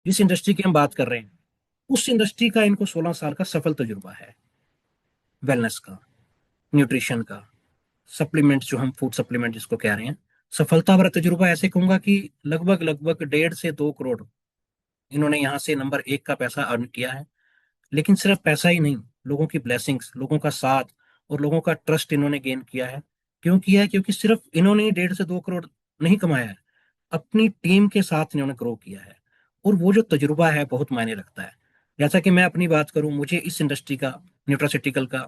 जिस इंडस्ट्री की हम बात कर रहे हैं, उस इंडस्ट्री का इनको 16 साल का सफल तजुर्बा है, वेलनेस का, न्यूट्रिशन का, सप्लीमेंट्स जो हम फूड सप्लीमेंट जिसको कह रहे हैं, सफलता भरा तजुर्बा ऐसे कहूंगा कि लगभग लगभग 1.5 से 2 करोड़ इन्होंने यहाँ से नंबर 1 का पैसा अर्न किया है। लेकिन सिर्फ पैसा ही नहीं, लोगों की ब्लेसिंग्स, लोगों का साथ और लोगों का ट्रस्ट इन्होंने गेन किया है। क्यों किया है? क्योंकि सिर्फ इन्होंने 1.5 से 2 करोड़ नहीं कमाया है, अपनी टीम के साथ इन्होंने ग्रो किया है। और वो जो तजुर्बा है बहुत मायने रखता है। जैसा कि मैं अपनी बात करूं, मुझे इस इंडस्ट्री का, न्यूट्रासिटिकल का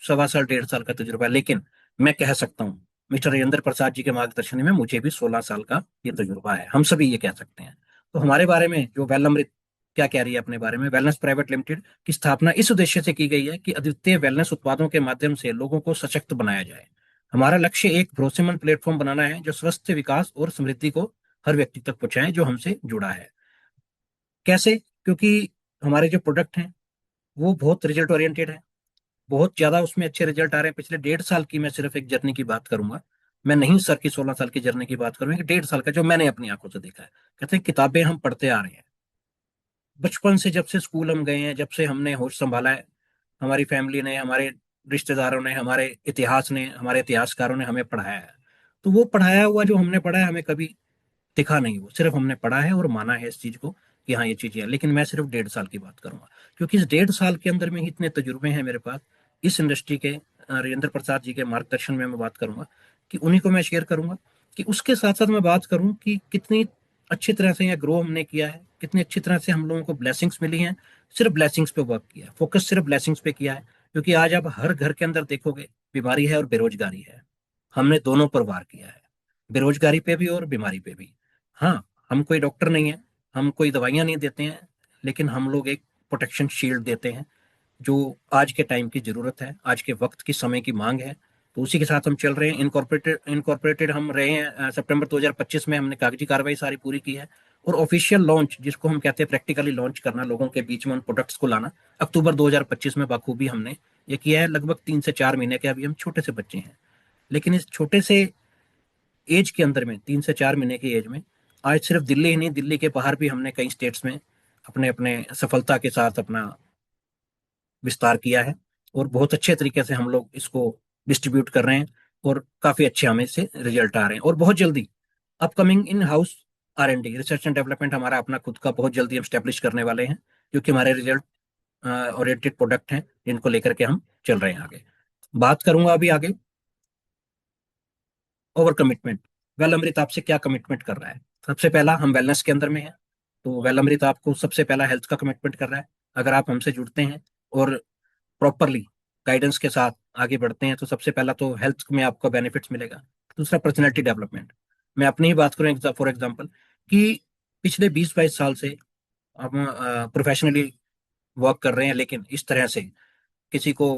1.25 साल 1.5 साल का तजुर्बा है, लेकिन मैं कह सकता हूँ मिस्टर राजेंद्र प्रसाद जी के मार्गदर्शन में मुझे भी 16 साल का ये तजुर्बा है। हम सभी ये कह सकते हैं। तो हमारे बारे में जो वेल अमृत क्या कह रही है अपने बारे में, वेलनेस प्राइवेट लिमिटेड की स्थापना इस उद्देश्य से की गई है कि अद्वितीय वेलनेस उत्पादों के माध्यम से लोगों को सशक्त बनाया जाए। हमारा लक्ष्य एक भरोसेमंद प्लेटफॉर्म बनाना है जो स्वस्थ विकास और समृद्धि को हर व्यक्ति तक पहुंचाए जो हमसे जुड़ा है। कैसे? क्योंकि हमारे जो प्रोडक्ट हैं वो बहुत रिजल्ट ओरिएंटेड है, बहुत ज्यादा उसमें अच्छे रिजल्ट आ रहे हैं। पिछले 1.5 साल की मैं सिर्फ एक जर्नी की बात करूंगा, मैं नहीं सर की 16 साल की जर्नी की बात करूंगा, 1.5 साल का जो मैंने अपनी आंखों से देखा है। कहते हैं किताबें हम पढ़ते आ रहे हैं, बचपन से जब से स्कूल हम गए हैं, जब से हमने होश संभाला है, हमारी फैमिली ने, हमारे रिश्तेदारों ने, हमारे इतिहास ने, हमारे इतिहासकारों ने हमें पढ़ाया है। तो वो पढ़ाया हुआ जो हमने पढ़ा है हमें कभी दिखा नहीं, वो सिर्फ हमने पढ़ा है और माना है इस चीज को कि हाँ ये चीज है। लेकिन मैं सिर्फ 1.5 साल की बात करूंगा, क्योंकि इस 1.5 साल के अंदर में ही इतने तजुर्बे हैं मेरे पास इस इंडस्ट्री के। राजेंद्र प्रसाद जी के मार्गदर्शन में मैं बात करूंगा कि उन्हीं को मैं शेयर करूंगा। कि उसके साथ साथ मैं बात करूं कि कितनी अच्छी तरह से यह ग्रो हमने किया है, कितनी अच्छी तरह से हम लोगों को ब्लेसिंग्स मिली हैं। सिर्फ ब्लेसिंग्स पे वर्क किया है, फोकस सिर्फ ब्लेसिंग्स पे किया है। क्योंकि आज आप हर घर के अंदर देखोगे बीमारी है और बेरोजगारी है। हमने दोनों पर वार किया है, बेरोजगारी पे भी और बीमारी पे भी। हाँ, हम कोई डॉक्टर नहीं है, हम कोई दवाइयां नहीं देते हैं, लेकिन हम लोग एक प्रोटेक्शन शील्ड देते हैं जो आज के टाइम की जरूरत है, आज के वक्त की समय की मांग है। तो उसी के साथ हम चल रहे हैं। इनकॉर्पोरेटेड हम रहे हैं। सितंबर 2025 में हमने कागजी कार्रवाई सारी पूरी की है। और ऑफिशियल लॉन्च जिसको हम कहते हैं प्रैक्टिकली लॉन्च करना, लोगों के बीच में उन प्रोडक्ट्स को लाना, अक्टूबर 2025 में बाखूबी हमने ये किया है। लगभग 3 से 4 महीने के अभी हम छोटे से बच्चे हैं, लेकिन इस छोटे से एज के अंदर में, 3 से 4 महीने की एज में, आज सिर्फ दिल्ली ही नहीं, दिल्ली के बाहर भी हमने कई स्टेट्स में अपने अपने सफलता के साथ अपना विस्तार किया है। और बहुत अच्छे तरीके से हम लोग इसको डिस्ट्रीब्यूट कर रहे हैं और काफी अच्छे हमें से रिजल्ट आ रहे हैं। और बहुत जल्दी upcoming in house R&D, research and development, हमारा अपना खुद का बहुत जल्दी हम स्टेब्लिश करने वाले हैं, क्योंकि हमारे रिजल्ट ओरिएंटेड प्रोडक्ट हैं जिनको लेकर के हम चल रहे हैं आगे। बात करूंगा अभी आगे ओवर कमिटमेंट। वेल अमृत आपसे क्या कमिटमेंट कर रहा है? सबसे पहला, हम वेलनेस के अंदर में है, तो वेल अमृत आपको सबसे पहला हेल्थ का कमिटमेंट कर रहा है। अगर आप हमसे जुड़ते हैं और प्रॉपरली गाइडेंस के साथ आगे बढ़ते हैं तो सबसे पहला तो हेल्थ में आपको बेनिफिट्स मिलेगा। दूसरा, पर्सनैलिटी डेवलपमेंट। मैं अपनी ही बात करूं फॉर एग्जांपल, कि पिछले 20-22 साल से हम प्रोफेशनली वर्क कर रहे हैं, लेकिन इस तरह से किसी को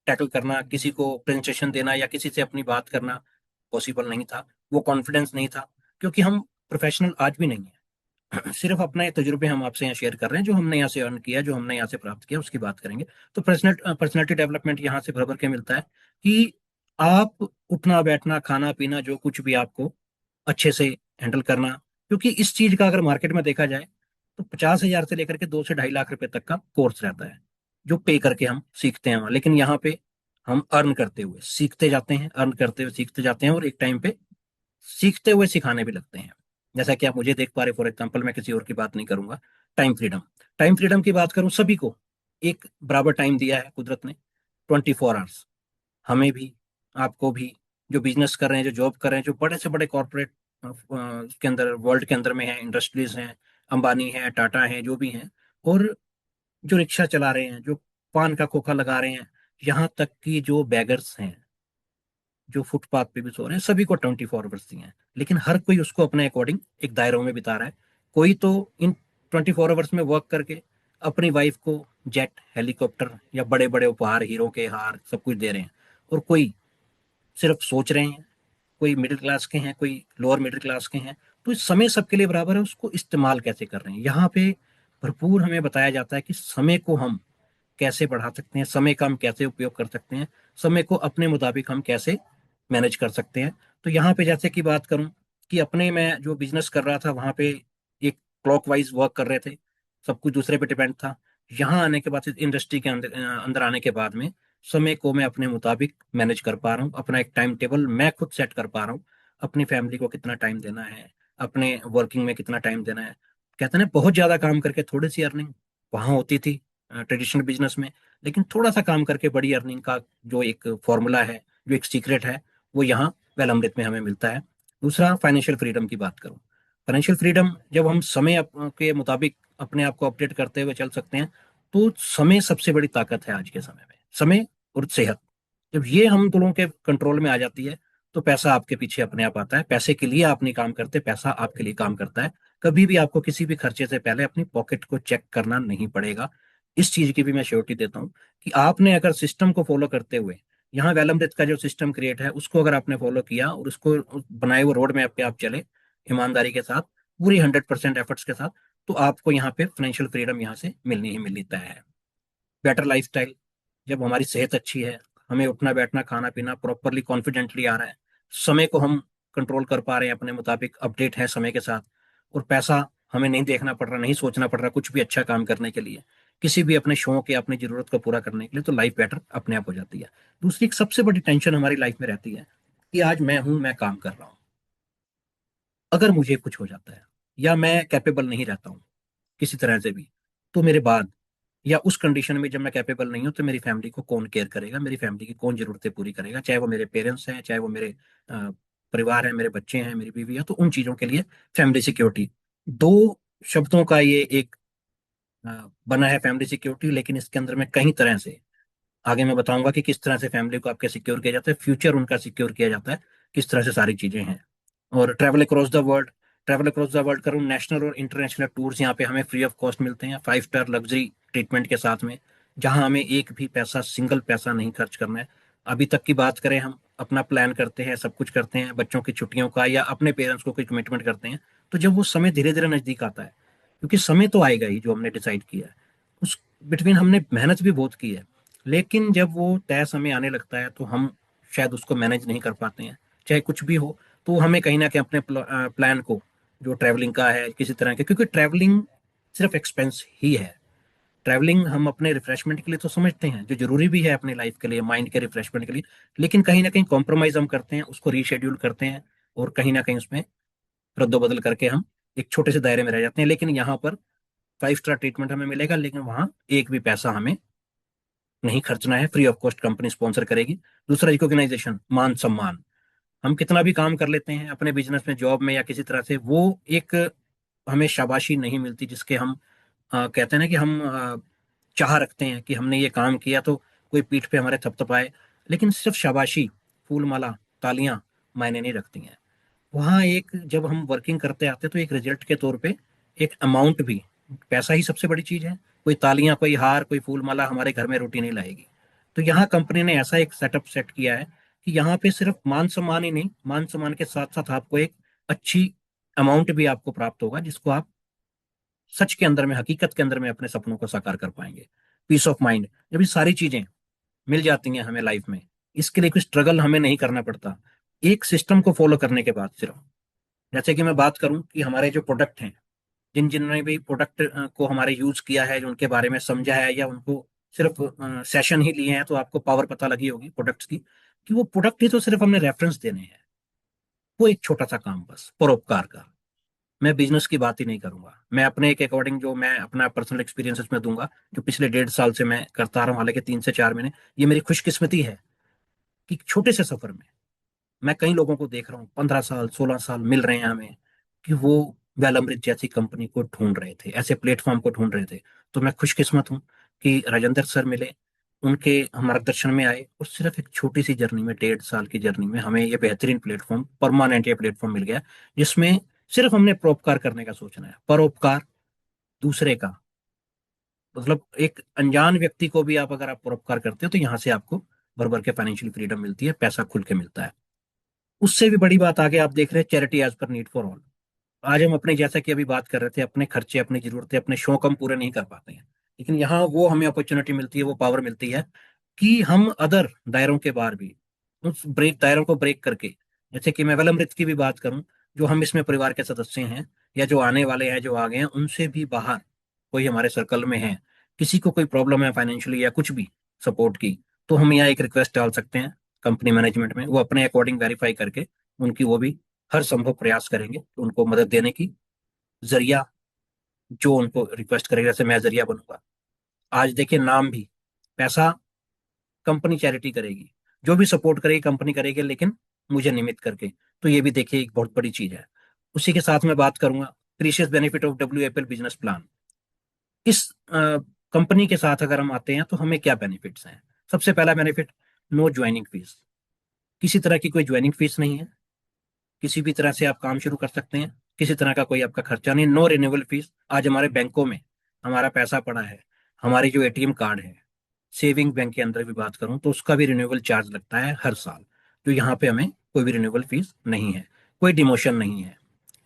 टैकल करना, किसी को प्रेजेंटेशन देना या किसी से अपनी बात करना पॉसिबल नहीं था। वो कॉन्फिडेंस नहीं था, क्योंकि हम प्रोफेशनल आज भी नहीं है। सिर्फ अपने तजुर्बे हम आपसे यहाँ शेयर कर रहे हैं, जो हमने यहाँ से अर्न किया, जो हमने यहाँ से प्राप्त किया, उसकी बात करेंगे। तो पर्सनैलिटी डेवलपमेंट यहाँ से भर भर के मिलता है कि आप उठना बैठना खाना पीना जो कुछ भी आपको अच्छे से हैंडल करना। क्योंकि इस चीज का अगर मार्केट में देखा जाए तो 50,000 से लेकर के 2 से 2.5 लाख रुपए तक का कोर्स रहता है, जो पे करके हम सीखते हैं वहाँ। लेकिन यहाँ पे हम अर्न करते हुए सीखते जाते हैं, अर्न करते हुए सीखते जाते हैं, और एक टाइम पे सीखते हुए सिखाने भी लगते हैं। जैसा कि आप मुझे देख पा रहे, फॉर एग्जाम्पल, मैं किसी और की बात नहीं करूंगा। टाइम फ्रीडम की बात करूं, सभी को एक बराबर टाइम दिया है कुदरत ने, 24 आवर्स। हमें भी, आपको भी, जो बिजनेस कर रहे हैं, जो जॉब कर रहे हैं, जो बड़े से बड़े कॉर्पोरेट के अंदर, वर्ल्ड के अंदर में है, इंडस्ट्रीज हैं, अंबानी है, टाटा है, जो भी हैं, और जो रिक्शा चला रहे हैं, जो पान का खोखा लगा रहे हैं, यहाँ तक कि जो बैगर्स हैं, जो फुटपाथ पे भी सो रहे हैं, सभी को 24 आवर्स दिए हैं। लेकिन हर कोई उसको अपने अकॉर्डिंग एक दायरों में बिता रहा है। कोई तो इन 24 आवर्स में वर्क करके अपनी वाइफ को जेट, हेलीकॉप्टर या बड़े बड़े उपहार, हीरो के हार, सब कुछ दे रहे हैं। और कोई सिर्फ सोच रहे हैं, कोई मिडिल क्लास के हैं, कोई लोअर मिडिल क्लास के हैं। तो इस समय सबके लिए बराबर है, उसको इस्तेमाल कैसे कर रहे हैं, यहाँ पे भरपूर हमें बताया जाता है कि समय को हम कैसे बढ़ा सकते हैं, समय का हम कैसे उपयोग कर सकते हैं, समय को अपने मुताबिक हम कैसे मैनेज कर सकते हैं। तो यहाँ पे जैसे कि बात करूं कि अपने मैं जो बिजनेस कर रहा था वहाँ पे एक क्लॉकवाइज वर्क कर रहे थे, सब कुछ दूसरे पे डिपेंड था। यहाँ आने के बाद, इंडस्ट्री के अंदर अंदर आने के बाद में समय को मैं अपने मुताबिक मैनेज कर पा रहा हूँ, अपना एक टाइम टेबल मैं खुद सेट कर पा रहा हूँ, अपनी फैमिली को कितना टाइम देना है, अपने वर्किंग में कितना टाइम देना है। कहते हैं ना, बहुत ज्यादा काम करके थोड़ी सी अर्निंग वहां होती थी ट्रेडिशनल बिजनेस में, लेकिन थोड़ा सा काम करके बड़ी अर्निंग का जो एक फॉर्मूला है, जो एक सीक्रेट है, वो यहाँ वेल अमृत में हमें मिलता है। दूसरा, फाइनेंशियल फ्रीडम की बात करूं, फाइनेंशियल फ्रीडम जब हम समय के मुताबिक अपने आप को अपडेट करते हुए चल सकते हैं, तो समय सबसे बड़ी ताकत है आज के समय में, समय और सेहत। जब ये हम दोनों के कंट्रोल में आ जाती है, तो पैसा आपके पीछे अपने आप आता है। पैसे के लिए आप नहीं काम करते, पैसा आपके लिए काम करता है। कभी भी आपको किसी भी खर्चे से पहले अपनी पॉकेट को चेक करना नहीं पड़ेगा। इस चीज की भी मैं श्योरिटी देता हूँ कि आपने अगर सिस्टम को फॉलो करते हुए, यहाँ वेलमृत का जो सिस्टम क्रिएट है उसको अगर आपने फॉलो किया और उसको बनाए हुए रोड मैप पे आप चले ईमानदारी के साथ, पूरी 100% एफर्ट्स के साथ, तो आपको यहाँ पे फाइनेंशियल फ्रीडम यहाँ से मिलनी ही मिलनी तय है। बेटर लाइफस्टाइल, जब हमारी सेहत अच्छी है, हमें उठना बैठना खाना पीना प्रॉपरली कॉन्फिडेंटली आ रहा है, समय को हम कंट्रोल कर पा रहे हैं अपने मुताबिक, अपडेट है समय के साथ, और पैसा हमें नहीं देखना पड़ रहा, नहीं सोचना पड़ रहा कुछ भी अच्छा काम करने के लिए, किसी भी अपने शौक या अपनी जरूरत को पूरा करने के लिए, तो लाइफ बेटर अपने आप हो जाती है। दूसरी एक सबसे बड़ी टेंशन हमारी लाइफ में रहती है कि आज मैं हूं, मैं काम कर रहा हूं, अगर मुझे कुछ हो जाता है या मैं कैपेबल नहीं रहता हूँ किसी तरह से भी, तो मेरे बाद या उस कंडीशन में जब मैं कैपेबल नहीं हूं, तो मेरी फैमिली को कौन केयर करेगा, मेरी फैमिली की कौन जरूरतें पूरी करेगा, चाहे वो मेरे पेरेंट्स हैं, चाहे वो मेरे परिवार है, मेरे बच्चे हैं, मेरी बीवी है, तो उन चीजों के लिए फैमिली सिक्योरिटी, दो शब्दों का ये एक बना है फैमिली सिक्योरिटी, लेकिन इसके अंदर में कई तरह से आगे मैं बताऊंगा कि किस तरह से फैमिली को आपके सिक्योर किया जाता है, फ्यूचर उनका सिक्योर किया जाता है, किस तरह से सारी चीजें हैं। और travel across the world, travel across the world करूँ, नेशनल और इंटरनेशनल टूर्स यहाँ पे हमें फ्री ऑफ कॉस्ट मिलते हैं, 5 स्टार लग्जरी ट्रीटमेंट के साथ में, जहां हमें एक भी पैसा, सिंगल पैसा नहीं खर्च करना है। अभी तक की बात करें, हम अपना प्लान करते हैं, सब कुछ करते हैं बच्चों की छुट्टियों का या अपने पेरेंट्स को कोई कमिटमेंट करते हैं, तो जब वो समय धीरे धीरे नजदीक आता है, क्योंकि समय तो आएगा ही जो हमने डिसाइड किया है, उस बिटवीन हमने मेहनत भी बहुत की है, लेकिन जब वो तय समय आने लगता है तो हम शायद उसको मैनेज नहीं कर पाते हैं, चाहे कुछ भी हो। तो हमें कहीं ना कहीं अपने प्लान को, जो ट्रैवलिंग का है किसी तरह के, क्योंकि ट्रैवलिंग सिर्फ एक्सपेंस ही है, ट्रैवलिंग हम अपने रिफ्रेशमेंट के लिए तो समझते हैं, जो जरूरी भी है अपनी लाइफ के लिए, माइंड के रिफ्रेशमेंट के लिए, लेकिन कहीं ना कहीं कॉम्प्रोमाइज हम करते हैं, उसको रीशेड्यूल करते हैं, और कहीं ना कहीं उसमें रद्दोबदल करके हम एक छोटे से दायरे में रह जाते हैं। लेकिन यहाँ पर 5 स्टार ट्रीटमेंट हमें मिलेगा, लेकिन वहाँ एक भी पैसा हमें नहीं खर्चना है, free of cost company sponsor करेगी। दूसरा, रिकॉग्नाइजेशन, मान सम्मान, हम कितना भी काम कर लेते हैं अपने बिजनेस में, जॉब में या किसी तरह से, वो एक हमें शाबाशी नहीं मिलती जिसके हम कहते हैं ना कि हम चाह रखते हैं कि हमने ये काम किया तो कोई पीठ पे हमारे थपथपाए, लेकिन सिर्फ शाबाशी, फूल माला, तालियां मायने नहीं रखती हैं। वहाँ एक जब हम वर्किंग करते आते हैं, तो एक रिजल्ट के तौर पे एक अमाउंट भी, पैसा ही सबसे बड़ी चीज है, कोई तालियां, कोई हार, कोई फूल माला हमारे घर में रोटी नहीं लाएगी। तो यहाँ कंपनी ने ऐसा एक सेटअप सेट किया है कि यहाँ पे सिर्फ मान सम्मान ही नहीं, मान सम्मान के साथ साथ आपको एक अच्छी अमाउंट भी आपको प्राप्त होगा, जिसको आप सच के अंदर में, हकीकत के अंदर में अपने सपनों को साकार कर पाएंगे। पीस ऑफ माइंड, जब ये सारी चीजें मिल जाती हैं हमें लाइफ में, इसके लिए कोई स्ट्रगल हमें नहीं करना पड़ता, एक सिस्टम को फॉलो करने के बाद सिर्फ। जैसे कि मैं बात करूं कि हमारे जो प्रोडक्ट हैं, जिन जिन्होंने भी प्रोडक्ट को हमारे यूज किया है, जो उनके बारे में समझा है, या उनको सिर्फ सेशन ही लिए हैं, तो आपको पावर पता लगी होगी प्रोडक्ट्स की, कि वो प्रोडक्ट ही तो सिर्फ हमने रेफरेंस देने हैं, वो एक छोटा सा काम बस परोपकार का। मैं बिजनेस की बात ही नहीं करूंगा, मैं अपने एक अकॉर्डिंग जो मैं अपना पर्सनल एक्सपीरियंस इसमें दूंगा, जो पिछले 1.5 साल से मैं करता आ रहा हूँ, हालांकि 3 से 4 महीने, ये मेरी खुशकिस्मती है कि छोटे से सफर में मैं कई लोगों को देख रहा हूँ, 15 साल 16 साल मिल रहे हैं हमें, कि वो वेल अमृत जैसी कंपनी को ढूंढ रहे थे, ऐसे प्लेटफॉर्म को ढूंढ रहे थे। तो मैं खुशकिस्मत हूँ कि राजेंद्र सर मिले, उनके हम मार्गदर्शन में आए, और सिर्फ एक छोटी सी जर्नी में, 1.5 साल की जर्नी में, हमें ये बेहतरीन प्लेटफॉर्म, परमानेंट ये प्लेटफॉर्म मिल गया, जिसमें सिर्फ हमने परोपकार करने का सोचना है, परोपकार दूसरे का, मतलब एक अनजान व्यक्ति को भी आप अगर आप परोपकार करते हो, तो यहाँ से आपको भर भर के फाइनेंशियल फ्रीडम मिलती है, पैसा खुल के मिलता है। उससे भी बड़ी बात आगे आप देख रहे हैं, charity as per need for all. आज हम अपने, जैसा कि अभी बात कर रहे थे, अपने खर्चे, अपनी जरूरतें, अपने शौक हम पूरे नहीं कर पाते हैं, लेकिन यहाँ वो हमें अपॉर्चुनिटी मिलती है, वो पावर मिलती है कि हम अदर दायरों के बाहर भी, उस ब्रेक दायरों को ब्रेक करके, जैसे कि मैं वेलअमृत की भी बात करूं, जो हम इसमें परिवार के सदस्य हैं, या जो आने वाले हैं, जो आ गए हैं, उनसे भी बाहर कोई हमारे सर्कल में है, किसी को कोई प्रॉब्लम है फाइनेंशियली या कुछ भी सपोर्ट की, तो हम यहाँ एक रिक्वेस्ट डाल सकते हैं कंपनी मैनेजमेंट में। वो अपने अकॉर्डिंग वेरीफाई करके उनकी वो भी हर संभव प्रयास करेंगे उनको मदद देने की। जरिया जो उनको रिक्वेस्ट करेगा, जैसे मैं जरिया बनूंगा। आज देखिए नाम भी, पैसा कंपनी चैरिटी करेगी, जो भी सपोर्ट करेगी कंपनी करेगी, लेकिन मुझे निमित्त करके। तो ये भी देखिए एक बहुत बड़ी चीज है। उसी के साथ मैं बात करूंगा precious benefit of WFL business plan. इस कंपनी के साथ अगर हम आते हैं तो हमें क्या बेनिफिट्स हैं। सबसे पहला बेनिफिट, नो ज्वाइनिंग फीस। किसी तरह की कोई ज्वाइनिंग फीस नहीं है। किसी भी तरह से आप काम शुरू कर सकते हैं, किसी तरह का कोई आपका खर्चा नहीं। No renewal fees. आज हमारे बैंकों में हमारा पैसा पड़ा है, हमारी जो ATM कार्ड है, सेविंग बैंक के अंदर भी बात करूं तो उसका भी रिन्यूअल चार्ज लगता है हर साल। तो यहाँ पे हमें कोई भी रिन्यूअल फीस नहीं है, कोई डिमोशन नहीं है।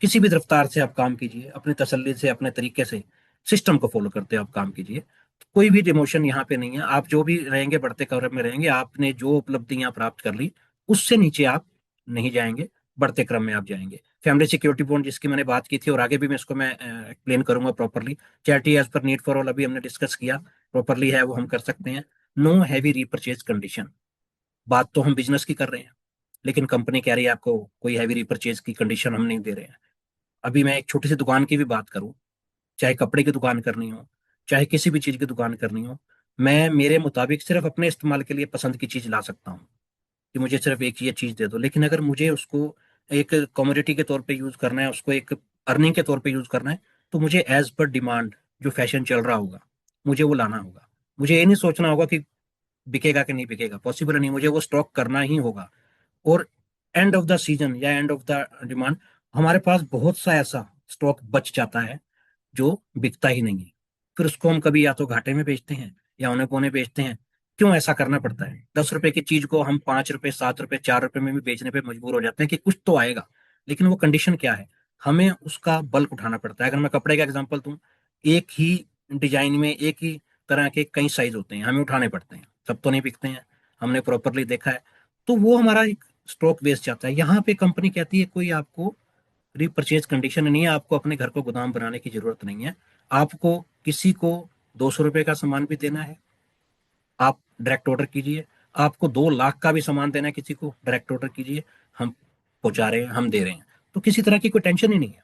किसी भी रफ्तार से आप काम कीजिए, अपनी तसल्ली से, अपने तरीके से, सिस्टम को फॉलो करते हुए आप काम कीजिए। तो कोई भी डिमोशन यहाँ पे नहीं है। आप जो भी रहेंगे बढ़ते क्रम में रहेंगे। आपने जो उपलब्धियां प्राप्त कर ली उससे नीचे आप नहीं जाएंगे, बढ़ते क्रम में आप जाएंगे। फैमिली सिक्योरिटी बॉन्ड जिसकी मैंने बात की थी, और आगे भी मैं इसको मैं एक्सप्लेन करूंगा properly. Charity as per need for all अभी हमने डिस्कस किया, प्रॉपरली है वो हम कर सकते हैं। Know heavy repurchase condition. बात तो हम बिजनेस की कर रहे हैं, लेकिन कंपनी कह रही है आपको कोई हैवी रीपरचेज की कंडीशन हम नहीं दे रहे हैं। अभी मैं एक छोटी सी दुकान की भी बात करूं, चाहे कपड़े की दुकान करनी हो, चाहे किसी भी चीज की दुकान करनी हो, मैं मेरे मुताबिक सिर्फ अपने इस्तेमाल के लिए पसंद की चीज ला सकता हूँ कि मुझे सिर्फ एक ये चीज दे दो। लेकिन अगर मुझे उसको एक कमोडिटी के तौर पे यूज करना है, उसको एक अर्निंग के तौर पे यूज करना है, तो मुझे एज पर डिमांड जो फैशन चल रहा होगा मुझे वो लाना होगा। मुझे ये नहीं सोचना होगा कि बिकेगा कि नहीं बिकेगा, पॉसिबल नहीं, मुझे वो स्टॉक करना ही होगा। और एंड ऑफ द सीजन या एंड ऑफ द डिमांड हमारे पास बहुत सा ऐसा स्टॉक बच जाता है जो बिकता ही नहीं है। फिर उसको हम कभी या तो घाटे में बेचते हैं या औने पौने बेचते हैं। क्यों ऐसा करना पड़ता है? 10 रुपए की चीज को हम 5 रुपए, 7 रुपए, 4 रुपए में भी बेचने पे मजबूर हो जाते हैं कि कुछ तो आएगा। लेकिन वो कंडीशन क्या है, हमें उसका बल्क उठाना पड़ता है। अगर मैं कपड़े का एग्जांपल दूं, एक ही डिजाइन में एक ही तरह के कई साइज होते हैं, हमें उठाने पड़ते हैं, सब तो नहीं बिकते हैं, हमने प्रॉपरली देखा है। तो वो हमारा एक स्टॉक वेस्ट जाता है। यहाँ पे कंपनी कहती है कोई आपको रीपरचेज कंडीशन नहीं है, आपको अपने घर को गोदाम बनाने की जरूरत नहीं है। आपको किसी को 200 रुपए का सामान भी देना है, आप डायरेक्ट ऑर्डर कीजिए। आपको 2 लाख का भी सामान देना है किसी को, डायरेक्ट ऑर्डर कीजिए, हम पहुंचा रहे हैं, हम दे रहे हैं। तो किसी तरह की कोई टेंशन ही नहीं है।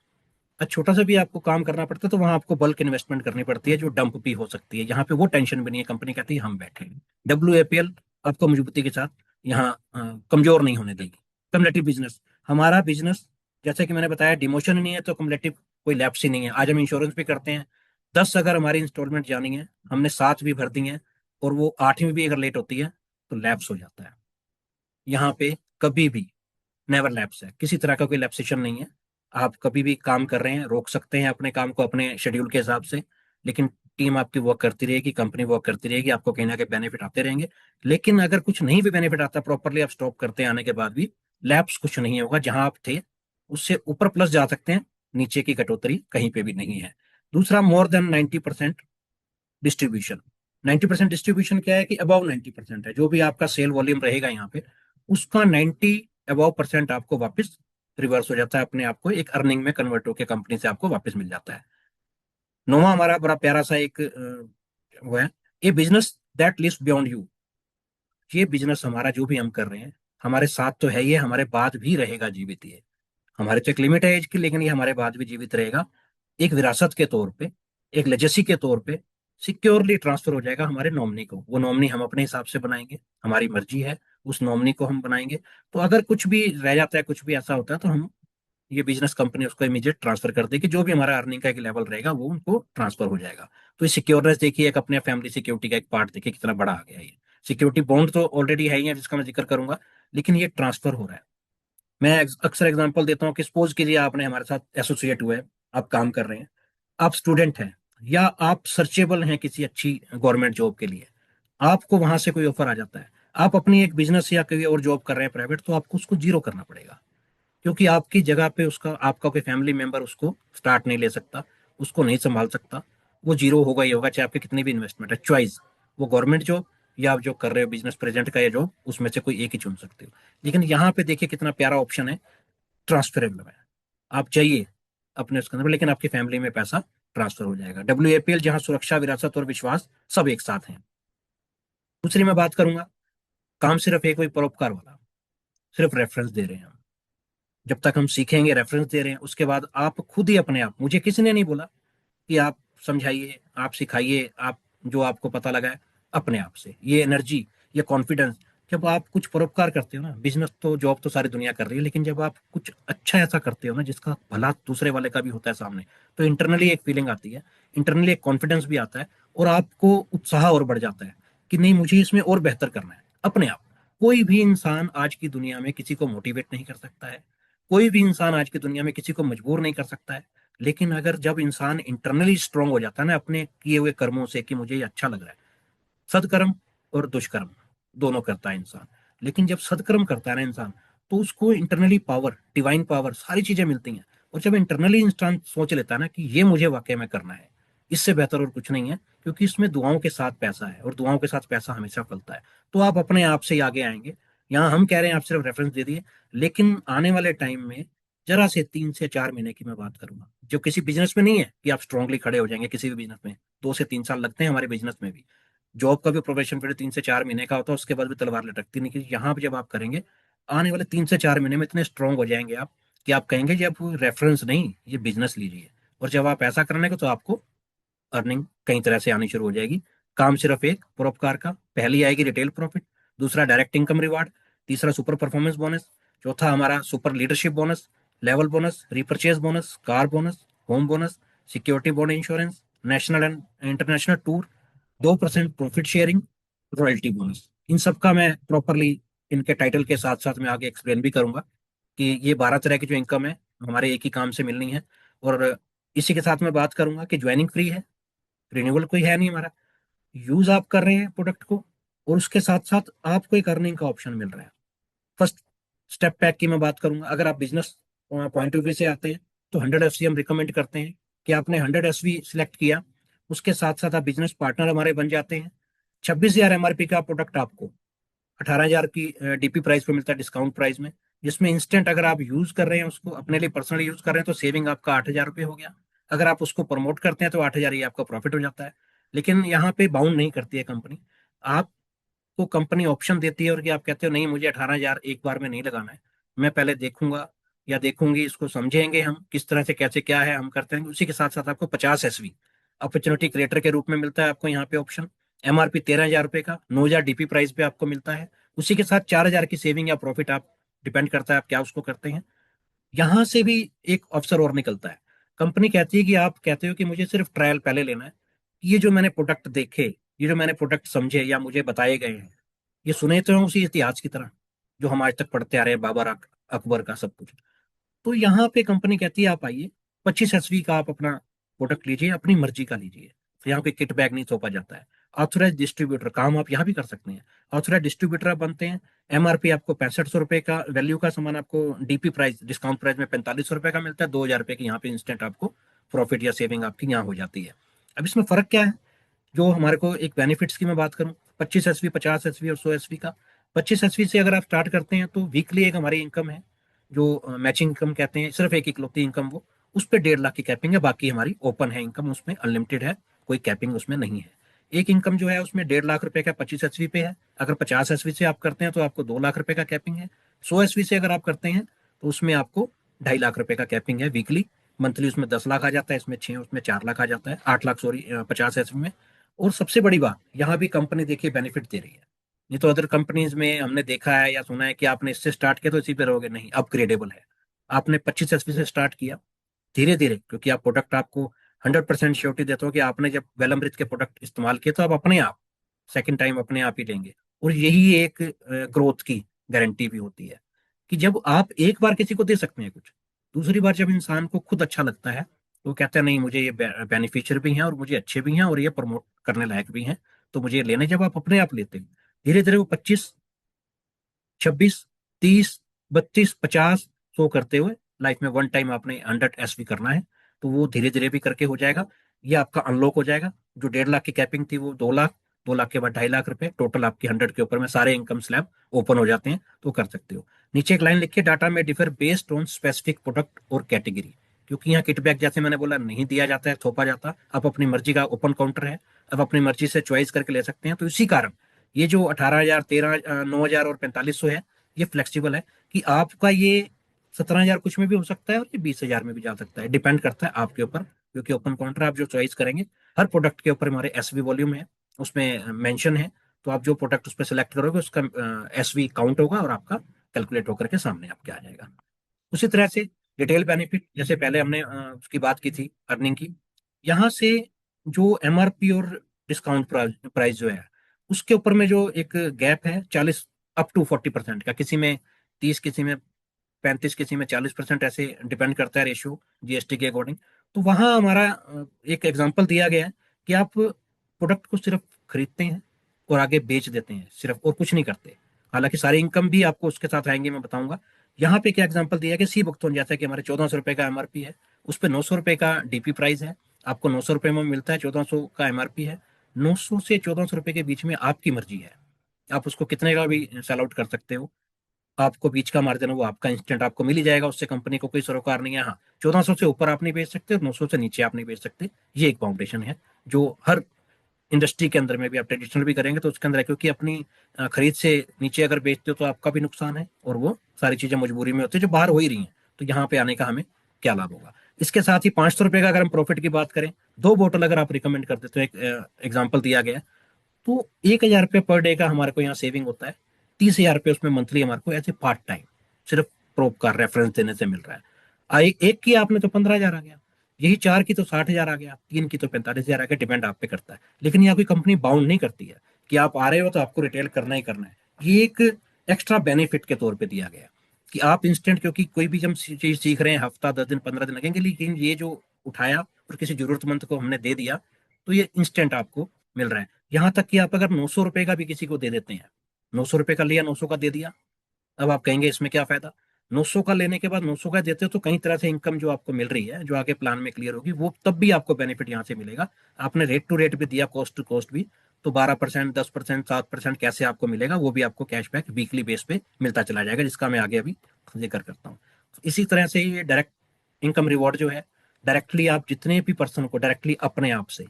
आज छोटा सा भी आपको काम करना पड़ता है तो वहां आपको बल्क इन्वेस्टमेंट करनी पड़ती है, जो डंप भी हो सकती है। यहाँ पे वो टेंशन भी नहीं है, कंपनी कहती है हम बैठे। WAPL आपको मजबूती के साथ यहाँ कमजोर नहीं होने देगी। कम्युलेटिव बिजनेस, हमारा बिजनेस जैसे कि मैंने बताया डिमोशन नहीं है तो कम्युलेटिव कोई लैप्स ही नहीं है। आज हम इंश्योरेंस भी करते हैं, 10 अगर हमारी इंस्टॉलमेंट जानी है, हमने 7 भी भर दी है, और वो 8वीं भी अगर लेट होती है तो लैप्स हो जाता है। यहाँ पे कभी भी नेवर लैप्स है, किसी तरह का कोई लैप्सेशन नहीं है। आप कभी भी काम कर रहे हैं, रोक सकते हैं अपने काम को अपने शेड्यूल के हिसाब से, लेकिन टीम आपकी वर्क करती रहेगी, कंपनी वर्क करती रहेगी, आपको कहीं ना कहीं बेनिफिट आते रहेंगे। लेकिन अगर कुछ नहीं भी बेनिफिट आता प्रॉपरली, आप स्टॉप करते हैं आने के बाद भी, लैप्स कुछ नहीं होगा। जहां आप थे उससे ऊपर प्लस जा सकते हैं, नीचे की कटौती कहीं पे भी नहीं है। दूसरा, मोर देन 90% डिस्ट्रीब्यूशन। 90% डिस्ट्रीब्यूशन क्या है कि अबाव 90% है, जो भी आपका सेल वॉल्यूम रहेगा यहाँ पे, उसका 90 अबाव % आपको वापस रिवर्स हो जाता है, अपने आप को एक अर्निंग में कन्वर्ट होकर कंपनी से आपको वापस मिल जाता है। नोवा हमारा बड़ा प्यारा सा एक वो है, a business that lives beyond you. ये बिजनेस हमारा जो भी हम कर रहे हैं, हमारे साथ तो है, ये हमारे बाद भी रहेगा जीवित। ये हमारे तो एक लिमिट है एज की, लेकिन ये हमारे बाद भी जीवित रहेगा। एक विरासत के तौर पे, एक लेजेसी के तौर पे सिक्योरली ट्रांसफर हो जाएगा हमारे नॉमिनी को। वो नॉमिनी हम अपने हिसाब से बनाएंगे, हमारी मर्जी है, उस नॉमिनी को हम बनाएंगे। तो अगर कुछ भी रह जाता है, कुछ भी ऐसा होता है, तो हम ये बिजनेस कंपनी उसको इमीडिएट ट्रांसफर कर देगी। जो भी हमारा अर्निंग का एक लेवल रहेगा वो उनको ट्रांसफर हो जाएगा। तो ये सिक्योरनेस देखिए, एक अपने फैमिली सिक्योरिटी का एक पार्ट देखिए कितना बड़ा आ गया। ये सिक्योरिटी बॉन्ड तो ऑलरेडी है ही है जिसका मैं जिक्र करूंगा, लेकिन ये ट्रांसफर हो रहा है। मैं अक्सर एग्जांपल देता हूँ कि सपोज कीजिए आपने हमारे साथ एसोसिएट हुए, आप काम कर रहे हैं, आप स्टूडेंट हैं, या आप सर्चेबल हैं किसी अच्छी गवर्नमेंट जॉब के लिए, आपको वहां से कोई ऑफर आ जाता है, आप अपनी एक बिजनेस या कोई और जॉब कर रहे हैं प्राइवेट, तो आपको उसको जीरो करना पड़ेगा। क्योंकि आपकी जगह पे उसका आपका कोई फैमिली मेंबर उसको स्टार्ट नहीं ले सकता, उसको नहीं संभाल सकता। वो जीरो होगा ही होगा, चाहे आपकी कितनी भी इन्वेस्टमेंट है। चॉइस, वो गवर्नमेंट जॉब या आप जो कर रहे हो बिजनेस प्रेजेंट का या जॉब, उसमें से कोई एक ही चुन सकते हो। लेकिन यहाँ पे देखिए कितना प्यारा ऑप्शन है, ट्रांसफरेबल है। आप चाहिए अपने उसके अंदर, लेकिन आपकी फैमिली में पैसा ट्रांसफर हो जाएगा। WAPL, जहां सुरक्षा, विरासत और विश्वास सब एक साथ हैं। दूसरी मैं बात करूंगा, काम सिर्फ एक कोई परोपकार वाला, सिर्फ रेफरेंस दे रहे हैं हम। जब तक हम सीखेंगे, रेफरेंस दे रहे हैं, उसके बाद आप खुद ही अपने आप, मुझे किसी ने नहीं बोला कि आप समझाइए, आप सिखाइए, आप जो आपको पता लगा है, अपने आप से ये एनर्जी, ये कॉन्फिडेंस, जब आप कुछ परोपकार करते हो ना, बिजनेस तो, जॉब तो सारी दुनिया कर रही है, लेकिन जब आप कुछ अच्छा ऐसा करते हो ना जिसका भला दूसरे वाले का भी होता है सामने, तो इंटरनली एक फीलिंग आती है, इंटरनली एक कॉन्फिडेंस भी आता है, और आपको उत्साह और बढ़ जाता है कि नहीं, मुझे इसमें और बेहतर करना है अपने आप। कोई भी इंसान आज की दुनिया में किसी को मोटिवेट नहीं कर सकता है, कोई भी इंसान आज की दुनिया में किसी को मजबूर नहीं कर सकता है। लेकिन अगर जब इंसान इंटरनली स्ट्रांग हो जाता है ना अपने किए हुए कर्मों से, कि मुझे ये अच्छा लग रहा है, सदकर्म और दुष्कर्म दोनों करता है इंसान, लेकिन जब सदकर्म करता है ना इंसान, तो उसको इंटरनली पावर, डिवाइन पावर, सारी चीजें मिलती हैं। और जब इंटरनली इंसान सोच लेता है ना कि ये मुझे वाकई में करना है, इससे बेहतर और कुछ नहीं है, क्योंकि इसमें दुआओं के साथ पैसा है, और दुआओं के साथ पैसा हमेशा फलता है। तो आप अपने आप से ही आगे आएंगे। यहाँ हम कह रहे हैं, आप सिर्फ रेफरेंस दे दिए, लेकिन आने वाले टाइम में, जरा से 3 से 4 महीने की मैं बात करूंगा, जो किसी बिजनेस में नहीं है कि आप स्ट्रांगली खड़े हो जाएंगे किसी भी बिजनेस में, 2 से 3 साल लगते हैं हमारे बिजनेस में भी। जॉब का भी प्रोबेशन पीरियड 3 से 4 महीने का होता है, उसके बाद भी तलवार लटकती नहीं, कि यहाँ पे जब आप करेंगे, आने वाले 3 से 4 महीने में इतने स्ट्रांग हो जाएंगे आप, कि आप कहेंगे जब रेफरेंस नहीं, ये बिजनेस लीजिए। और जब आप ऐसा करने को, तो आपको अर्निंग कई तरह से आनी शुरू हो जाएगी। काम सिर्फ एक परोपकार का, पहली आएगी रिटेल प्रॉफिट, दूसरा डायरेक्ट इनकम रिवार्ड, तीसरा सुपर परफॉर्मेंस बोनस, चौथा हमारा super leadership bonus, level bonus, repurchase bonus, car bonus, home bonus, security bond insurance, national and international tour, 2% profit sharing, royalty bonus. इन सब का मैं प्रॉपरली इनके title के साथ साथ मैं आगे एक्सप्लेन भी करूंगा कि ये 12 तरह की जो इनकम है हमारे एक ही काम से मिलनी है। और इसी के साथ मैं बात करूंगा कि ज्वाइनिंग फ्री है, रिन्यूअल कोई है नहीं हमारा, यूज आप कर रहे हैं प्रोडक्ट को, और उसके साथ साथ आपको एक अर्निंग का ऑप्शन मिल रहा है। फर्स्ट स्टेप पैक की मैं बात करूंगा, अगर आप बिजनेस पॉइंट ऑफ व्यू से आते हैं, तो 100 FC हम रिकमेंड करते हैं कि आपने 100 SV सिलेक्ट किया, उसके साथ साथ आप बिजनेस पार्टनर हमारे बन जाते हैं। 26,000 MRP का प्रोडक्ट आपको 18,000 की DP प्राइस पे मिलता है, डिस्काउंट प्राइस में, जिसमें इंस्टेंट अगर आप यूज कर रहे हैं उसको, अपने लिए पर्सनली यूज कर रहे हैं, तो सेविंग आपका 8,000 रुपये हो गया। अगर आप उसको प्रमोट करते हैं तो 8,000 ही आपका प्रॉफिट हो जाता है। लेकिन यहाँ पे बाउंड नहीं करती है कंपनी, आपको कंपनी ऑप्शन देती है, और कि आप कहते हो नहीं, मुझे 18,000 एक बार में नहीं लगाना है, मैं पहले देखूंगा या देखूंगी, इसको समझेंगे हम किस तरह से, कैसे क्या है, हम करते हैं। उसी के साथ साथ आपको 50 SV अपॉर्चुनिटी क्रिएटर के रूप में मिलता है आपको यहाँ पे ऑप्शन। MRP 13,000 रुपये का, 9,000 DP प्राइस पे आपको मिलता है। उसी के साथ 4,000 की सेविंग या प्रॉफिट, आप डिपेंड करता है आप क्या उसको करते हैं। यहां से भी एक अवसर और निकलता है। कंपनी कहती है कि आप कहते हो कि मुझे सिर्फ ट्रायल पहले लेना है, ये जो मैंने प्रोडक्ट देखे, ये जो मैंने प्रोडक्ट समझे या मुझे बताए गए हैं, ये सुने तो हैं उसी इतिहास की तरह जो हम आज तक पढ़ते आ रहे हैं, बाबर अकबर का सब कुछ। तो यहाँ पे कंपनी कहती है आप आइए, 25 SV का आप अपना प्रोडक्ट लीजिए, अपनी मर्जी का लीजिए। तो यहाँ पे किट बैग नहीं सौंपा जाता है। ऑथोराइज डिस्ट्रीब्यूटर काम आप यहाँ भी कर सकते हैं, ऑथोराइज डिस्ट्रीब्यूटर आप बनते हैं। MRP आपको 6500 रुपये का वैल्यू का सामान आपको DP प्राइस, डिस्काउंट प्राइस में 4500 रुपये का मिलता है, 2,000 रुपये की यहाँ पे इंस्टेंट आपको प्रॉफिट या सेविंग आपकी यहाँ हो जाती है। अब इसमें फर्क क्या है, जो हमारे को एक बेनिफिट्स की मैं बात करूं, 25 SV, 50 SV और 100 SV का। 25 SV से अगर आप स्टार्ट करते हैं, तो वीकली एक हमारी इनकम है, जो मैचिंग इनकम कहते हैं, सिर्फ एक इकलौती इनकम वो, उस पर 1.5 लाख की कैपिंग है, बाकी हमारी ओपन है इनकम, उसमें अनलिमिटेड है, कोई कैपिंग उसमें नहीं है। एक इनकम जो है उसमें 1.5 लाख रुपए का 25 SV पे है। अगर 50 SV से आप करते हैं तो आपको 2 लाख रुपए का कैपिंग है। 100 SV से अगर आप करते हैं तो उसमें आपको 2.5 लाख रुपए का कैपिंग है वीकली। मंथली उसमें 10 लाख आ जाता है, इसमें 6, उसमें 4 लाख आ जाता है, 8 लाख सॉरी, 50 SV में। और सबसे बड़ी बात, यहाँ भी कंपनी देखिए बेनिफिट दे रही है। नहीं तो अदर कंपनीज में हमने देखा है या सुना है कि आपने इससे स्टार्ट किया तो इसी पे रहोगे, नहीं, अपग्रेडेबल है। आपने 25 SV से स्टार्ट किया, धीरे धीरे, क्योंकि आप प्रोडक्ट, आपको 100% श्योरिटी देता हो कि आपने जब वेलअमृत के प्रोडक्ट इस्तेमाल किए, तो आप अपने आप सेकंड टाइम अपने आप ही लेंगे। और यही एक ग्रोथ की गारंटी भी होती है, कि जब आप एक बार किसी को दे सकते हैं कुछ, दूसरी बार जब इंसान को खुद अच्छा लगता है, तो वो कहता है नहीं, मुझे ये बेनिफिशियल भी हैं और मुझे अच्छे भी हैं और ये प्रमोट करने लायक भी हैं, तो मुझे ये लेने। जब आप अपने आप लेते हैं, धीरे धीरे वो 25, 26, 30, 32, 50, 100 करते हुए लाइफ में वन टाइम आपने 100 SV करना है, तो वो धीरे धीरे भी करके हो जाएगा। ये आपका अनलॉक हो जाएगा। जो 1.5 लाख की कैपिंग थी वो 2 लाख, 2 लाख के बाद 2.5 लाख रुपए, टोटल आपकी 100 के ऊपर में सारे इनकम स्लैब ओपन हो जाते हैं, तो कर सकते हो। नीचे एक लाइन लिखिए, डाटा में differ based on specific product और कैटेगरी। क्योंकि यहाँ किटबैक जैसे मैंने बोला नहीं दिया जाता है, थोपा जाता। आप अपनी मर्जी का ओपन काउंटर है, आप अपनी मर्जी से चॉइस करके ले सकते हैं। तो इसी कारण ये जो 18,000, 9,000 और 4500 है, ये फ्लेक्सिबल है कि आपका ये 17,000 कुछ में भी हो सकता है और ये 20,000 में भी जा सकता है, डिपेंड करता है आपके ऊपर। क्योंकि ओपन काउंटर आप जो चॉइस करेंगे, हर प्रोडक्ट के ऊपर हमारे एसवी वॉल्यूम है, उसमें मेंशन है। तो आप जो प्रोडक्ट उस पर सिलेक्ट करोगे उसका एसवी काउंट होगा और आपका कैलकुलेट होकर के सामने आपके आ जाएगा। उसी तरह से रिटेल बेनिफिट, जैसे पहले हमने उसकी बात की थी अर्निंग की, यहाँ से जो एमआरपी और डिस्काउंट प्राइस जो है, उसके ऊपर में जो एक गैप है 40 अप टू 40% का, किसी में 30, किसी में 35, किसी में 40%, ऐसे डिपेंड करता है रेशियो जीएसटी के अकॉर्डिंग। तो वहाँ हमारा एक एग्जांपल दिया गया है कि आप प्रोडक्ट को सिर्फ खरीदते हैं और आगे बेच देते हैं सिर्फ, और कुछ नहीं करते। हालांकि सारी इनकम भी आपको उसके साथ आएंगे, मैं बताऊंगा। यहाँ पे क्या एग्जांपल दिया है कि सी बुकथोन, जैसा कि हमारे 1,400 रुपए का एमआरपी है, उस पर 900 रुपए का डीपी प्राइस है, आपको 900 रुपए में मिलता है, 1,400 का एमआरपी है। 900 से 1,400 रुपए के बीच में आपकी मर्जी है, आप उसको कितने का भी सेल आउट कर सकते हो। आपको बीच का मार्जिन है वो आपका इंस्टेंट आपको मिल ही जाएगा, उससे कंपनी को कोई सरोकार नहीं है। हाँ, 1,400 से ऊपर आप नहीं बेच सकते और 900 से नीचे आप नहीं बेच सकते। ये एक बाउंडेशन है जो हर इंडस्ट्री के अंदर में भी, आप ट्रेडिशनल भी करेंगे तो उसके अंदर है, क्योंकि अपनी खरीद से नीचे अगर बेचते हो तो आपका भी नुकसान है, और वो सारी चीजें मजबूरी में होती है जो बाहर हो ही रही हैं। तो यहाँ पे आने का हमें क्या लाभ होगा। इसके साथ ही 500 रुपए का अगर हम प्रॉफिट की बात करें, 2 बोतल अगर आप रिकमेंड करते तो एक एग्जाम्पल दिया गया है, तो 1,000 रुपये पर डे का हमारे को यहाँ सेविंग होता है। 30,000 रुपये उसमें मंथली हमारे को ऐसे पार्ट टाइम सिर्फ प्रोप का रेफरेंस देने से मिल रहा है। एक की आपने तो 15,000 आ गया, यही 4 की तो 60,000 आ गया, 3 की तो 45,000 आ गया, डिपेंड आप पे करता है। लेकिन यहाँ कोई कंपनी बाउंड नहीं करती है कि आप आ रहे हो तो आपको रिटेल करना ही करना है। ये एक एक्स्ट्रा बेनिफिट के तौर पर दिया गया कि आप इंस्टेंट, क्योंकि कोई भी हम चीज सीख रहे हैं हफ्ता 10 दिन 15 दिन लगेंगे, लेकिन ये जो उठाया और किसी जरूरतमंद को हमने दे दिया, तो ये इंस्टेंट आपको मिल रहा है। यहाँ तक कि आप अगर 900 रुपए का भी किसी को दे देते हैं, 900 रुपए का लिया, 900 का दे दिया, अब आप कहेंगे इसमें क्या फायदा। 900 का लेने के बाद 900 का देते हो तो कई तरह से इनकम जो आपको मिल रही है, जो आगे प्लान में क्लियर होगी, वो तब भी आपको बेनिफिट यहाँ से मिलेगा। आपने रेट टू रेट भी दिया, कॉस्ट टू कॉस्ट भी, तो 12%, 10%, 7% कैसे आपको मिलेगा, वो भी आपको कैशबैक वीकली बेस पे मिलता चला जाएगा, जिसका मैं आगे अभी जिक्र करता हूँ। इसी तरह से ये डायरेक्ट इनकम रिवॉर्ड जो है, डायरेक्टली आप जितने भी पर्सन को डायरेक्टली अपने आप से,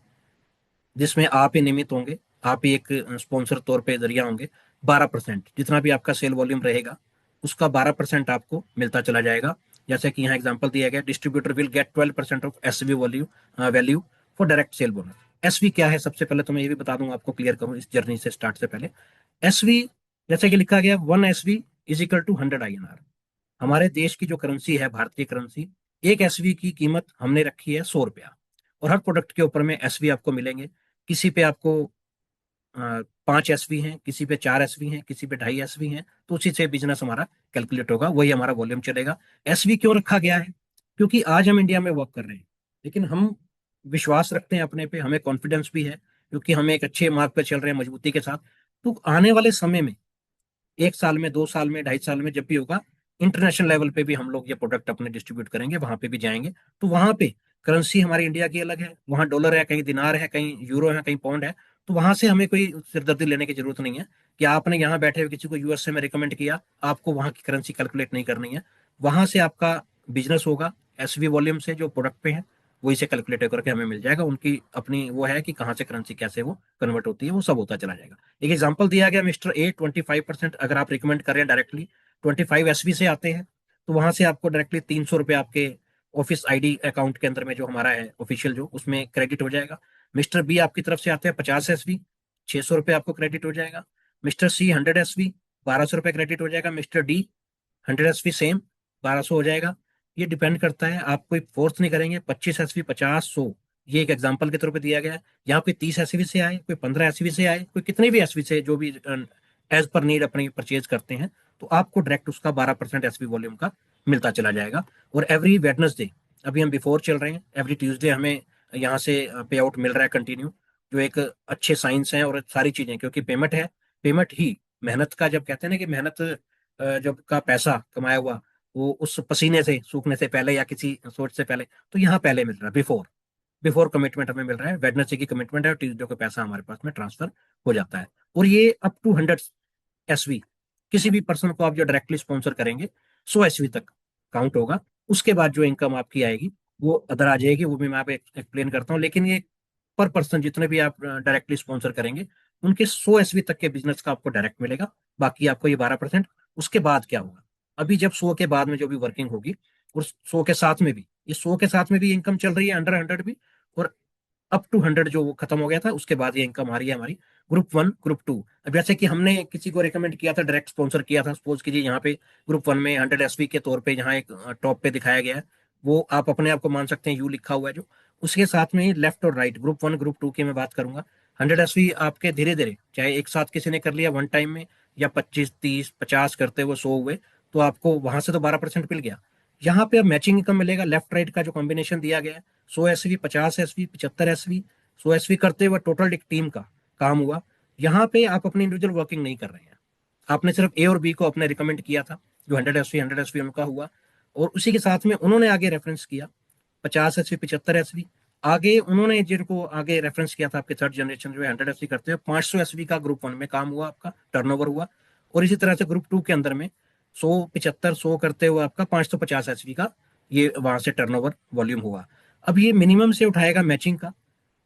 जिसमें आप ही नियमित होंगे, आप ही एक स्पॉन्सर तौर पे जरिया होंगे, 12% जितना भी आपका सेल वॉल्यूम रहेगा, उसका 12% आपको मिलता चला जाएगा। जैसे कि यहाँ एग्जांपल दिया गया, distributor will get 12% of SV value for direct sale bonus. SV क्या है, सबसे पहले तो मैं ये भी बता दूंगा आपको, क्लियर करूँ इस जर्नी से स्टार्ट से पहले। एसवी, जैसे कि लिखा गया, 1 SV is equal to 100 INR। हमारे देश की जो करेंसी है, भारतीय करेंसी, एक एसवी की कीमत हमने रखी है 100 रुपया, और हर प्रोडक्ट के ऊपर में एसवी आपको मिलेंगे। किसी पे आपको 5 एसवी हैं, किसी पे 4 एसवी हैं, किसी पे 2.5 एसवी हैं, तो उसी से बिजनेस हमारा कैलकुलेट होगा, वही हमारा वॉल्यूम चलेगा। एसवी क्यों रखा गया है, क्योंकि आज हम इंडिया में वर्क कर रहे हैं, लेकिन हम विश्वास रखते हैं अपने पे, हमें कॉन्फिडेंस भी है, क्योंकि हम एक अच्छे मार्ग पर चल रहे हैं मजबूती के साथ। तो आने वाले समय में, 1 साल में, 2 साल में, 2.5 साल में, जब भी होगा, इंटरनेशनल लेवल पे भी हम लोग ये प्रोडक्ट अपने डिस्ट्रीब्यूट करेंगे, वहां पे भी जाएंगे। तो वहां पे करेंसी हमारी इंडिया की अलग है, वहां डॉलर है, कहीं दिनार है, कहीं यूरो है, कहीं पाउंड है। तो वहां से हमें कोई सिरदर्दी लेने की जरूरत नहीं है कि आपने यहाँ बैठे हुए किसी को यूएसए में रिकमेंड किया, आपको वहां की करेंसी कैलकुलेट नहीं करनी है। वहां से आपका बिजनेस होगा, एसवी वॉल्यूम से जो प्रोडक्ट पे है वही से कैलकुलेट करके हमें मिल जाएगा। उनकी अपनी वो है कि कहाँ से करेंसी कैसे वो कन्वर्ट होती है, वो सब होता चला जाएगा। एक एग्जांपल दिया गया, मिस्टर ए 25%, अगर आप रिकमेंड कर रहे हैं डायरेक्टली 25 एसवी से आते हैं, तो वहां से आपको डायरेक्टली 300 रुपये आपके ऑफिस आईडी अकाउंट के अंदर में जो हमारा है ऑफिशियल, जो उसमें क्रेडिट हो जाएगा। मिस्टर बी आपकी तरफ से आते हैं 50 एसवी, 600 रुपये आपको क्रेडिट हो जाएगा। मिस्टर सी 100 एसवी, 1,200 रुपये क्रेडिट हो जाएगा। मिस्टर डी 100 एसवी सेम, 1,200 हो जाएगा। ये डिपेंड करता है, आप कोई फोर्स नहीं करेंगे। 25 एसवी, 50, 100, ये एक एग्जाम्पल के तौर पे दिया गया है। यहाँ कोई 30 एसवी से आए, कोई 15 एसवी से आए, कोई कितने भी एसवी से, जो भी एज पर नीड अपनी परचेज करते हैं, तो आपको डायरेक्ट उसका 12% एसवी वॉल्यूम का मिलता चला जाएगा। और एवरी वेडनेसडे, अभी हम बिफोर चल रहे हैं, एवरी ट्यूसडे हमें यहाँ से पे आउट मिल रहा है कंटिन्यू, जो एक अच्छे साइंस हैं और सारी चीजें, क्योंकि पेमेंट है। पेमेंट ही मेहनत का, जब कहते हैं ना कि मेहनत, जब का पैसा कमाया हुआ, वो उस पसीने से सूखने से पहले या किसी सोच से पहले, तो यहाँ पहले मिल रहा है, बिफोर बिफोर कमिटमेंट हमें मिल रहा है। वेडनेसडे की कमिटमेंट है और ट्यूसडे को पैसा हमारे पास में ट्रांसफर हो जाता है। और ये अप टू 100 एसवी, किसी भी पर्सन को आप जो डायरेक्टली स्पॉन्सर करेंगे, 100 एसवी तक काउंट होगा। उसके बाद जो इनकम आपकी आएगी वो अदर आ जाएगी, वो भी मैं आप एक्सप्लेन करता हूँ। लेकिन ये पर पर्सन जितने भी आप डायरेक्टली स्पॉन्सर करेंगे, उनके 100 एसवी तक के बिजनेस का आपको डायरेक्ट मिलेगा। बाकी आपको ये 12%। उसके बाद क्या होगा, अभी जब 100 के बाद में जो भी वर्किंग होगी, और 100 के साथ में भी, ये 100 के साथ में भी इनकम चल रही है, अंडर 100 भी, और अप टू 100 जो वो खत्म हो गया था, उसके बाद ये इनकम आ रही है हमारी ग्रुप 1 ग्रुप 2। अब जैसे कि हमने किसी को रिकमेंड किया था, डायरेक्ट स्पॉन्सर किया था, सपोज कीजिए यहाँ पे ग्रुप 1 में 100 एसवी के तौर पे यहाँ एक टॉप पे दिखाया गया है, वो आप अपने आप को मान सकते हैं, यू लिखा हुआ है जो, उसके साथ में ही लेफ्ट और राइट ग्रुप 1 ग्रुप 2 की मैं बात करूंगा। 100 एसवी आपके धीरे धीरे, चाहे एक साथ किसी ने कर लिया वन टाइम में, या 25 30 50 करते हुए 100 हुए, तो आपको वहां से तो 12% मिल गया। यहाँ पे अब मैचिंग इनकम मिलेगा, लेफ्ट राइट का जो कॉम्बिनेशन दिया गया है, 100 एसवी, 50 एसवी, 75 एसवी, 100 एसवी करते हुए टोटल एक टीम का काम हुआ। यहाँ पे आप अपनी इंडिविजुअल वर्किंग नहीं कर रहे हैं, आपने सिर्फ ए और बी को अपने रिकमेंड किया था, जो 100 एसवी उनका हुआ, और उसी के साथ में उन्होंने आगे रेफरेंस किया 50 एसवी, 75 एसवी। आगे उन्होंने जिनको आगे रेफरेंस किया था, आपके थर्ड जनरेशन जो 100 एसवी करते हुए, 500 एसवी का ग्रुप 1 में काम हुआ, आपका टर्नओवर हुआ। और इसी तरह से ग्रुप 2 के अंदर में 100 75 100 करते हुए आपका 550 एसवी का ये वहां से टर्नओवर वॉल्यूम हुआ। अब ये मिनिमम से उठाएगा मैचिंग का,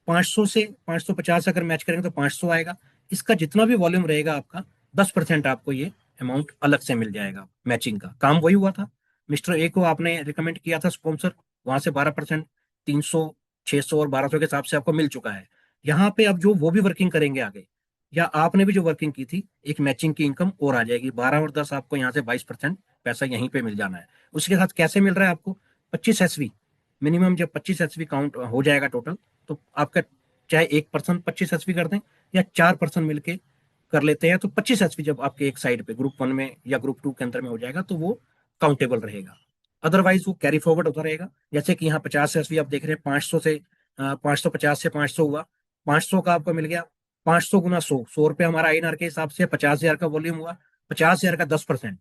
500 से 550 अगर मैच करेंगे तो 500 आएगा। इसका जितना भी वॉल्यूम रहेगा आपका, 10% आपको ये अमाउंट अलग से मिल जाएगा। मैचिंग का काम वही हुआ था, मिस्टर ए को आपने रिकमेंड किया था स्पॉन्सर, वहां से 12%, 300, 600 और 1200 के हिसाब से आपको मिल चुका है। यहाँ पे अब जो वो भी वर्किंग करेंगे आगे, या आपने भी जो वर्किंग की थी, एक मैचिंग की इनकम और आ जाएगी, 12 और 10, आपको यहाँ से 22% पैसा यहीं पे मिल जाना है। उसके साथ कैसे मिल रहा है आपको, 25 एसवी मिनिमम, जब 25 एसवी काउंट हो जाएगा टोटल, तो आपका चाहे 1 पर्सन 25 एसवी कर दें, या 4 पर्सन मिलके कर लेते हैं, तो 25 एसवी जब आपके एक साइड पे ग्रुप 1 में या ग्रुप 2 के अंदर में हो जाएगा, तो वो काउंटेबल रहेगा। अदरवाइज वो कैरी फॉरवर्ड होता रहेगा। जैसे कि यहाँ 50 एसवी आप देख रहे हैं, 500 से 550 से 500 हुआ, 500 का आपको मिल गया, 500 गुना 100, 100 रुपये हमारा INR के हिसाब से 50,000 का वॉल्यूम हुआ। 50,000 का 10%,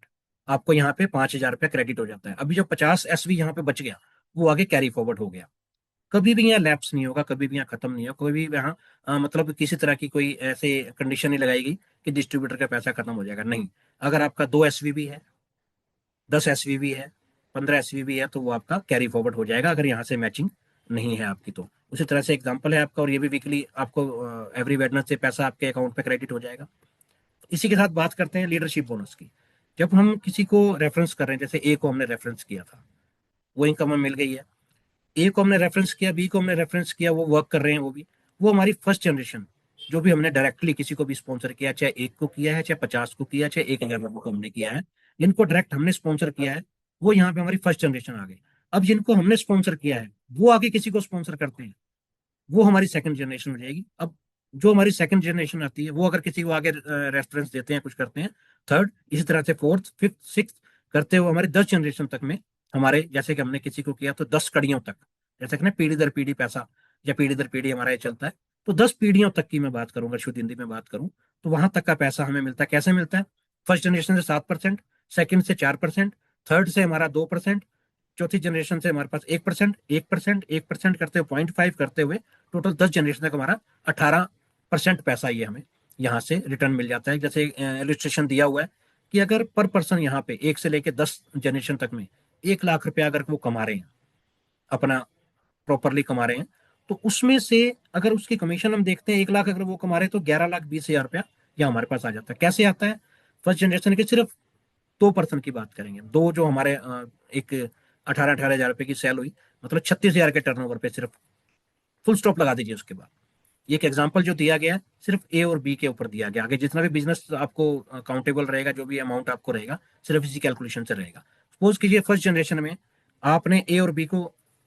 आपको यहाँ पे 5,000 रुपया क्रेडिट हो जाता है। अभी जो 50 एसवी यहाँ पे बच गया, वो आगे कैरी फॉरवर्ड हो गया। कभी भी यहाँ लैप्स नहीं होगा, कभी भी यहाँ खत्म नहीं होगा, कभी भी यहाँ मतलब किसी तरह की कोई ऐसे कंडीशन नहीं लगाई गई कि डिस्ट्रीब्यूटर का पैसा खत्म हो जाएगा, नहीं। अगर आपका 2 एसवी भी है, 10 एसवी भी है, 15 एसवी भी है, तो वो आपका कैरी फॉरवर्ड हो जाएगा, अगर यहाँ से मैचिंग नहीं है आपकी तो। उसी तरह से एग्जाम्पल है आपका, और ये भी वीकली आपको एवरी वेडनेसडे पैसा आपके अकाउंट पे क्रेडिट हो जाएगा। इसी के साथ बात करते हैं लीडरशिप बोनस की। जब हम किसी को रेफरेंस कर रहे हैं, जैसे ए को हमने रेफरेंस किया था, वो इनकम हमें मिल गई है। ए को हमने रेफरेंस किया, बी को हमने रेफरेंस किया, वो वर्क कर रहे हैं, वो हमारी फर्स्ट जनरेशन, जो भी हमने डायरेक्टली किसी को भी स्पॉन्सर किया, चाहे एक को किया है, चाहे 50 को किया, चाहे 1,000 लोगों को हमने किया है, जिनको डायरेक्ट हमने स्पॉन्सर किया है, वो यहाँ पे हमारी फर्स्ट जनरेशन आ गई। अब जिनको हमने स्पॉन्सर किया है, वो आगे किसी को स्पॉन्सर करते हैं, वो हमारी सेकंड जनरेशन हो जाएगी। अब जो हमारी सेकंड जनरेशन आती है, वो अगर किसी को आगे रेफरेंस देते हैं, कुछ करते हैं, थर्ड, इसी तरह से फोर्थ, फिफ्थ, सिक्स करते हुए हमारे 10 जनरेशन तक में, हमारे जैसे कि हमने किसी को किया तो 10 कड़ियों तक, जैसे कि ना पीढ़ी दर पीढ़ी पैसा, या पीढ़ी दर पीढ़ी हमारा ये चलता है, तो 10 पीढ़ियों तक की मैं बात करूंगा, शुद्ध हिंदी में बात करूं, तो वहां तक का पैसा हमें मिलता है। कैसे मिलता है, फर्स्ट जनरेशन से 7%, सेकंड से 4%, थर्ड से हमारा 2%, चौथी जनरेशन से हमारे पास 1%, 1%, 1% करते हुए 0.5 करते हुए, टोटल 10 जनरेशन तक हमारा 18% पैसा ये हमें यहाँ से रिटर्न मिल जाता है। जैसे इलिस्ट्रेशन दिया हुआ है कि अगर पर पर्सन यहाँ पे 1 से लेके 10 जनरेशन तक में 1 लाख रुपया अगर वो कमा रहे हैं, अपना प्रॉपरली कमा रहे हैं, तो उसमें से अगर उसकी कमीशन हम देखते हैं, 1 लाख अगर वो कमा रहे हैं, तो 11,20,000 रुपया यहाँ हमारे पास आ जाता है। कैसे आता है, फर्स्ट जनरेशन के सिर्फ 2 पर्सन की बात करेंगे, दो जो हमारे एक 18,000 की सेल हुई, मतलब 36,000 के टर्नओवर पे सिर्फ, फुल स्टॉप लगा दीजिए उसके बाद। ये एक एग्जांपल जो दिया गया है, सिर्फ ए और बी के ऊपर दिया गया, आगे जितना भी बिजनेस आपको काउंटेबल रहेगा, जो भी अमाउंट आपको रहेगा, सिर्फ इसी कैलकुलेशन से रहेगा। सपोज कीजिए फर्स्ट जनरेशन में आपने ए और बी को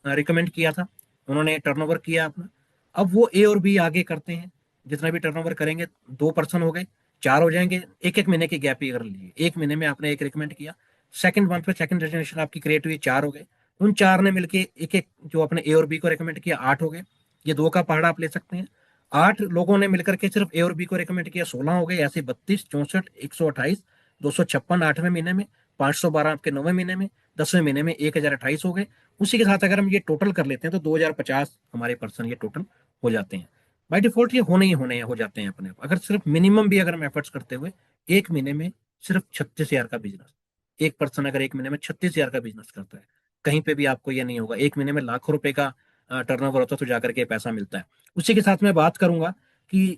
रिकमेंड किया था, उन्होंने टर्नओवर किया अपना, अब वो ए और बी आगे करते हैं, जितना भी टर्नओवर करेंगे, 2 पर्सन हो गए, 4 हो जाएंगे, एक एक महीने की गैप ही कर लीजिए, एक महीने में आपने एक रिकमेंड किया, सेकंड मंथ पे सेकंड जनरेशन आपकी क्रिएट हुई, 4 हो गए, उन 4 ने मिलके एक एक जो अपने ए और बी को रिकमेंड किया, 8 हो गए। ये दो का पहाड़ा आप ले सकते हैं। 8 लोगों ने मिलकर के सिर्फ ए और बी को रिकमेंड किया, 16 हो गए, ऐसे 32, 64, 128, 256 8वें महीने में, 512 आपके 9वें महीने में, 10वें महीने में 1,028 हो गए। उसी के साथ अगर हम ये टोटल कर लेते हैं, तो 2,050 हमारे पर्सन ये टोटल हो जाते हैं। बाय डिफॉल्ट ये होने ही होने हो जाते हैं अपने आप। अगर सिर्फ मिनिमम भी अगर हम एफर्ट्स करते हुए, एक महीने में सिर्फ 36,000 का बिजनेस, 1 पर्सन अगर एक महीने में 36,000 का बिजनेस करता है, कहीं पे भी आपको ये नहीं होगा। एक महीने में लाखों रुपए का टर्नओवर होता है तो जाकर के पैसा मिलता है। उसी के साथ मैं बात करूंगा कि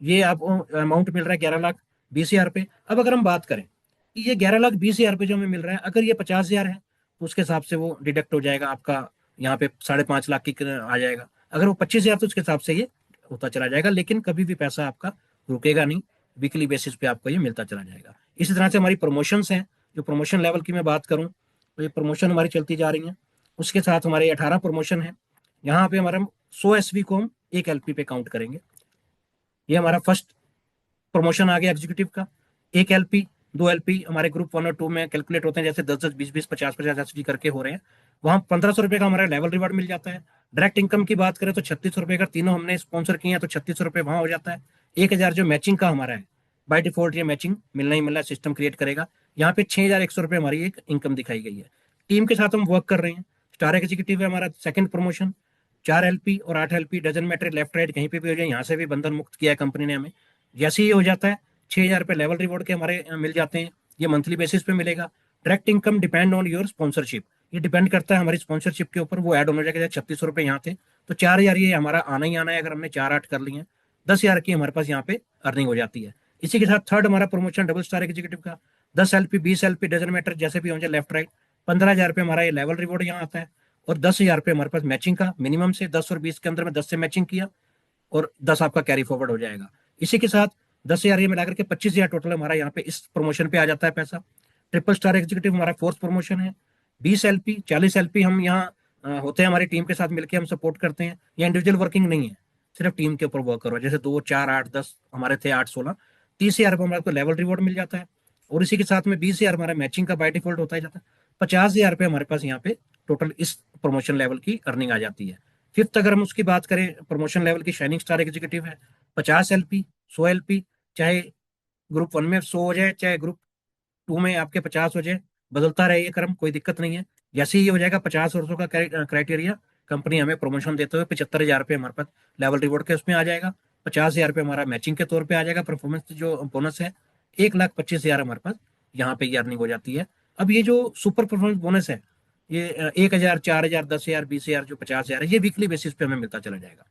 ये आपको अमाउंट मिल रहा है 11,20,000 पे। अब अगर हम बात करें कि ये 11,20,000 पे जो हमें मिल रहा है, अगर ये 50,000 है तो उसके हिसाब से वो डिडक्ट हो जाएगा आपका, यहाँ पे 5.5 लाख की आ जाएगा। अगर वो 25,000 तो उसके हिसाब से ये होता चला जाएगा, लेकिन कभी भी पैसा आपका रुकेगा नहीं, वीकली बेसिस पे आपको ये मिलता चला जाएगा। इसी तरह से हमारी प्रमोशंस हैं, जो प्रमोशन लेवल की मैं बात करूं तो ये प्रमोशन हमारी चलती जा रही है। उसके साथ हमारे 18 प्रमोशन है। यहाँ पे हमारा 100 SV को हम एक LP पे काउंट करेंगे। ये हमारा फर्स्ट प्रमोशन आ गया एग्जीक्यूटिव का। एक LP, 2 LP हमारे ग्रुप 1 और 2 में कैलकुलेट होते हैं, जैसे 10-10, 20-20, 50-50 एसडी करके हो रहे हैं। वहां 1,500 रुपए का हमारा लेवल रिवार्ड मिल जाता है। डायरेक्ट इनकम की बात करें तो 36 रुपए का, तीनों हमने स्पॉन्सर किए हैं तो 36 रुपए वहां हो जाता है। 1,000 जो मैचिंग का हमारा है, बाय डिफॉल्ट ये मैचिंग मिलना ही मिलना, सिस्टम क्रिएट करेगा। यहाँ पे 6,100 रुपए हमारी एक इनकम दिखाई गई है। टीम के साथ हम वर्क कर रहे हैं। स्टार एग्जीक्यूटिव है हमारा सेकंड प्रमोशन। 4 LP और 8 LP doesn't matter, left right कहीं पे भी हो जाए, यहाँ से भी बंधन मुक्त किया है कंपनी ने हमें। जैसे ही हो जाता है 6,000 रुपये लेवल रिवॉर्ड के हमारे मिल जाते हैं। ये मंथली बेसिस पे मिलेगा। Direct income depend on your sponsorship, ये डिपेंड करता है हमारी स्पॉन्सरशिप के ऊपर, वो ऐड होने जाएगा। 36 रुपए यहाँ थे तो 4,000 ये हमारा आना ही आना है। अगर हमने 4-8 कर लिए हैं, 10,000 की हमारे पास यहाँ पे अर्निंग हो जाती है। इसी के साथ थर्ड हमारा प्रमोशन डबल स्टार एग्जीक्यूटिव का, 10 LP 20 LP डजन मैटर जैसे भी हो जाए, लेफ्ट राइट 15,000 रुपये हमारा ये लेवल रिवॉर्ड यहाँ आता है। और 10,000 रुपये हमारे पास मैचिंग का, मिनिमम से 10 और 20 के अंदर में 10 से मैचिंग किया और 10 आपका कैरी फॉरवर्ड हो जाएगा। इसी के साथ 10,000 ये मिलाकर के 25,000 टोटल हमारा यहाँ पे इस प्रमोशन पे आ जाता है पैसा। ट्रिपल स्टार एग्जीक्यूटिव हमारा फोर्थ प्रमोशन है। 20 LP 40 LP हम यहाँ होते हैं हमारी टीम के साथ मिलकर हम सपोर्ट करते हैं। या इंडिविजुअल वर्किंग नहीं है, सिर्फ टीम के ऊपर वर्क करो। जैसे 2, 4, 8, 10 हमारे थे, 8, 16, 30,000 हमारे को लेवल रिवॉर्ड मिल जाता है। और इसी के साथ में 20,000 हमारा मैचिंग का बाय डिफॉल्ट होता ही जाता है। 50,000 हमारे पास यहाँ पे टोटल इस प्रमोशन लेवल की अर्निंग आ जाती है। फिफ्थ अगर हम उसकी बात करें, प्रमोशन लेवल की शाइनिंग स्टार एग्जीक्यूटिव है। 50 LP 100 LP, चाहे ग्रुप 1 में 100 हो जाए, चाहे ग्रुप 2 में आपके 50 हो जाए, बदलता रहे ये क्रम, कोई दिक्कत नहीं है। जैसे ही ये हो जाएगा 50 वर्षों का क्राइटेरिया, कंपनी हमें प्रमोशन देते हुए 75,000 रुपये हमारे पास लेवल रिवॉर्ड के उसमें आ जाएगा। 50,000 रुपये हमारा मैचिंग के तौर पे आ जाएगा, परफॉर्मेंस जो बोनस है। 1,25,000 हमारे पास यहाँ पे ये अर्निंग हो जाती है। अब ये जो सुपर परफॉर्मेंस बोनस है, ये 1,000, 4,000, 10,000, 20,000, जो 50,000 है, ये वीकली बेसिस पे हमें मिलता चला जाएगा।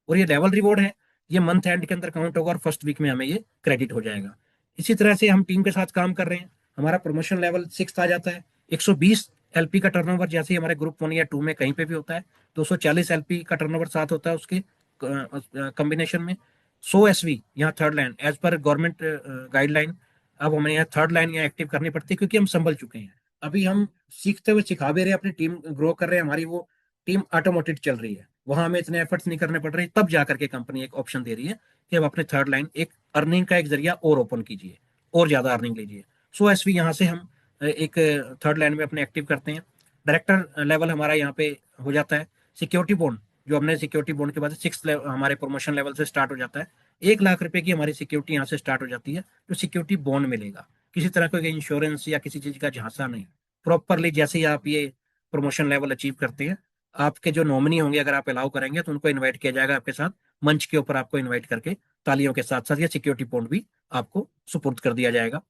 और ये लेवल रिवॉर्ड है, ये मंथ एंड के अंदर काउंट होगा और फर्स्ट वीक में हमें ये क्रेडिट हो जाएगा। इसी तरह से हम टीम के साथ काम कर रहे हैं। हमारा प्रमोशन लेवल 6 आ जाता है। 120 LP का टर्नओवर जैसे ही हमारे ग्रुप 1 या 2 में कहीं पे भी होता है। 240 LP का टर्नओवर साथ होता है उसके कॉम्बिनेशन में। 100 SV यहाँ third line, as per government guideline. अब हमें यहाँ थर्ड लाइन यहाँ एक्टिव करनी पड़ती है, क्योंकि हम संभल चुके हैं। अभी हम सीखते हुए सिखा भी रहे हैं, अपनी टीम ग्रो कर रहे हैं, हमारी वो टीम ऑटोमेटेड चल रही है, वहां हमें इतने एफर्ट्स नहीं करने पड़ रहे। तब जाकर के कंपनी एक ऑप्शन दे रही है कि अब अपने थर्ड लाइन एक अर्निंग का एक जरिया और ओपन कीजिए, और ज्यादा अर्निंग लीजिए। 100 SV यहाँ से हम एक थर्ड लाइन में अपने एक्टिव करते हैं। डायरेक्टर लेवल हमारा यहाँ पे हो जाता है। सिक्योरिटी बॉन्ड, जो हमने सिक्योरिटी बॉन्ड के बाद 6 हमारे प्रमोशन लेवल से स्टार्ट हो जाता है। 1,00,000 रुपए की हमारी सिक्योरिटी यहाँ से स्टार्ट हो जाती है, जो सिक्योरिटी बॉन्ड मिलेगा। किसी तरह का इंश्योरेंस या किसी चीज का झांसा नहीं, प्रॉपरली जैसे ही आप ये प्रमोशन लेवल अचीव करते हैं, आपके जो नॉमिनी होंगे, अगर आप अलाउ करेंगे तो उनको इनवाइट किया जाएगा आपके साथ, मंच के ऊपर आपको इनवाइट करके तालियों के साथ साथ ये सिक्योरिटी बॉन्ड भी आपको सुपुर्द कर दिया जाएगा।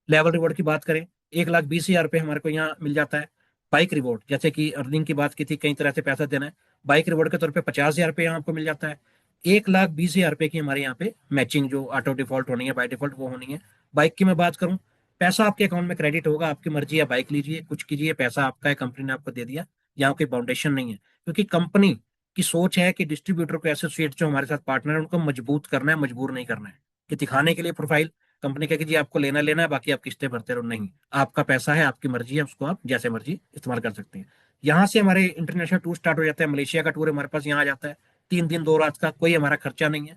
लेवल रिवॉर्ड की बात करें, 1,20,000 रुपये हमारे को यहाँ मिल जाता है। बाइक रिवॉर्ड, जैसे कि अर्निंग की बात की थी, कई तरह से पैसा देना है, बाइक रिवॉर्ड के तौर पे 50,000 रुपये यहाँ आपको मिल जाता है। 1,20,000 रुपये की हमारे यहाँ पे मैचिंग जो ऑटो डिफॉल्ट होनी है, बाई डिफॉल्ट वो होनी है। बाइक की मैं बात करूँ, पैसा आपके अकाउंट में क्रेडिट होगा, आपकी मर्जी है, बाइक लीजिए, कुछ कीजिए, पैसा आपका है, कंपनी ने आपको दे दिया। यहाँ कोई बाउंडेशन नहीं है, क्योंकि कंपनी की सोच है कि डिस्ट्रीब्यूटर को, एसोसिएट जो हमारे साथ पार्टनर है, उनको मजबूत करना है, मजबूर नहीं करना है। कि दिखाने के लिए प्रोफाइल कंपनी कहे कि जी आपको लेना लेना है, बाकी आप किस्तें भरते रहो, नहीं, आपका पैसा है, आपकी मर्जी है, उसको आप जैसे मर्जी इस्तेमाल कर सकते हैं। यहाँ से हमारे इंटरनेशनल टूर स्टार्ट हो जाता है। मलेशिया का टूर हमारे पास यहाँ आ जाता है, 3 दिन 2 रात का, कोई हमारा खर्चा नहीं है।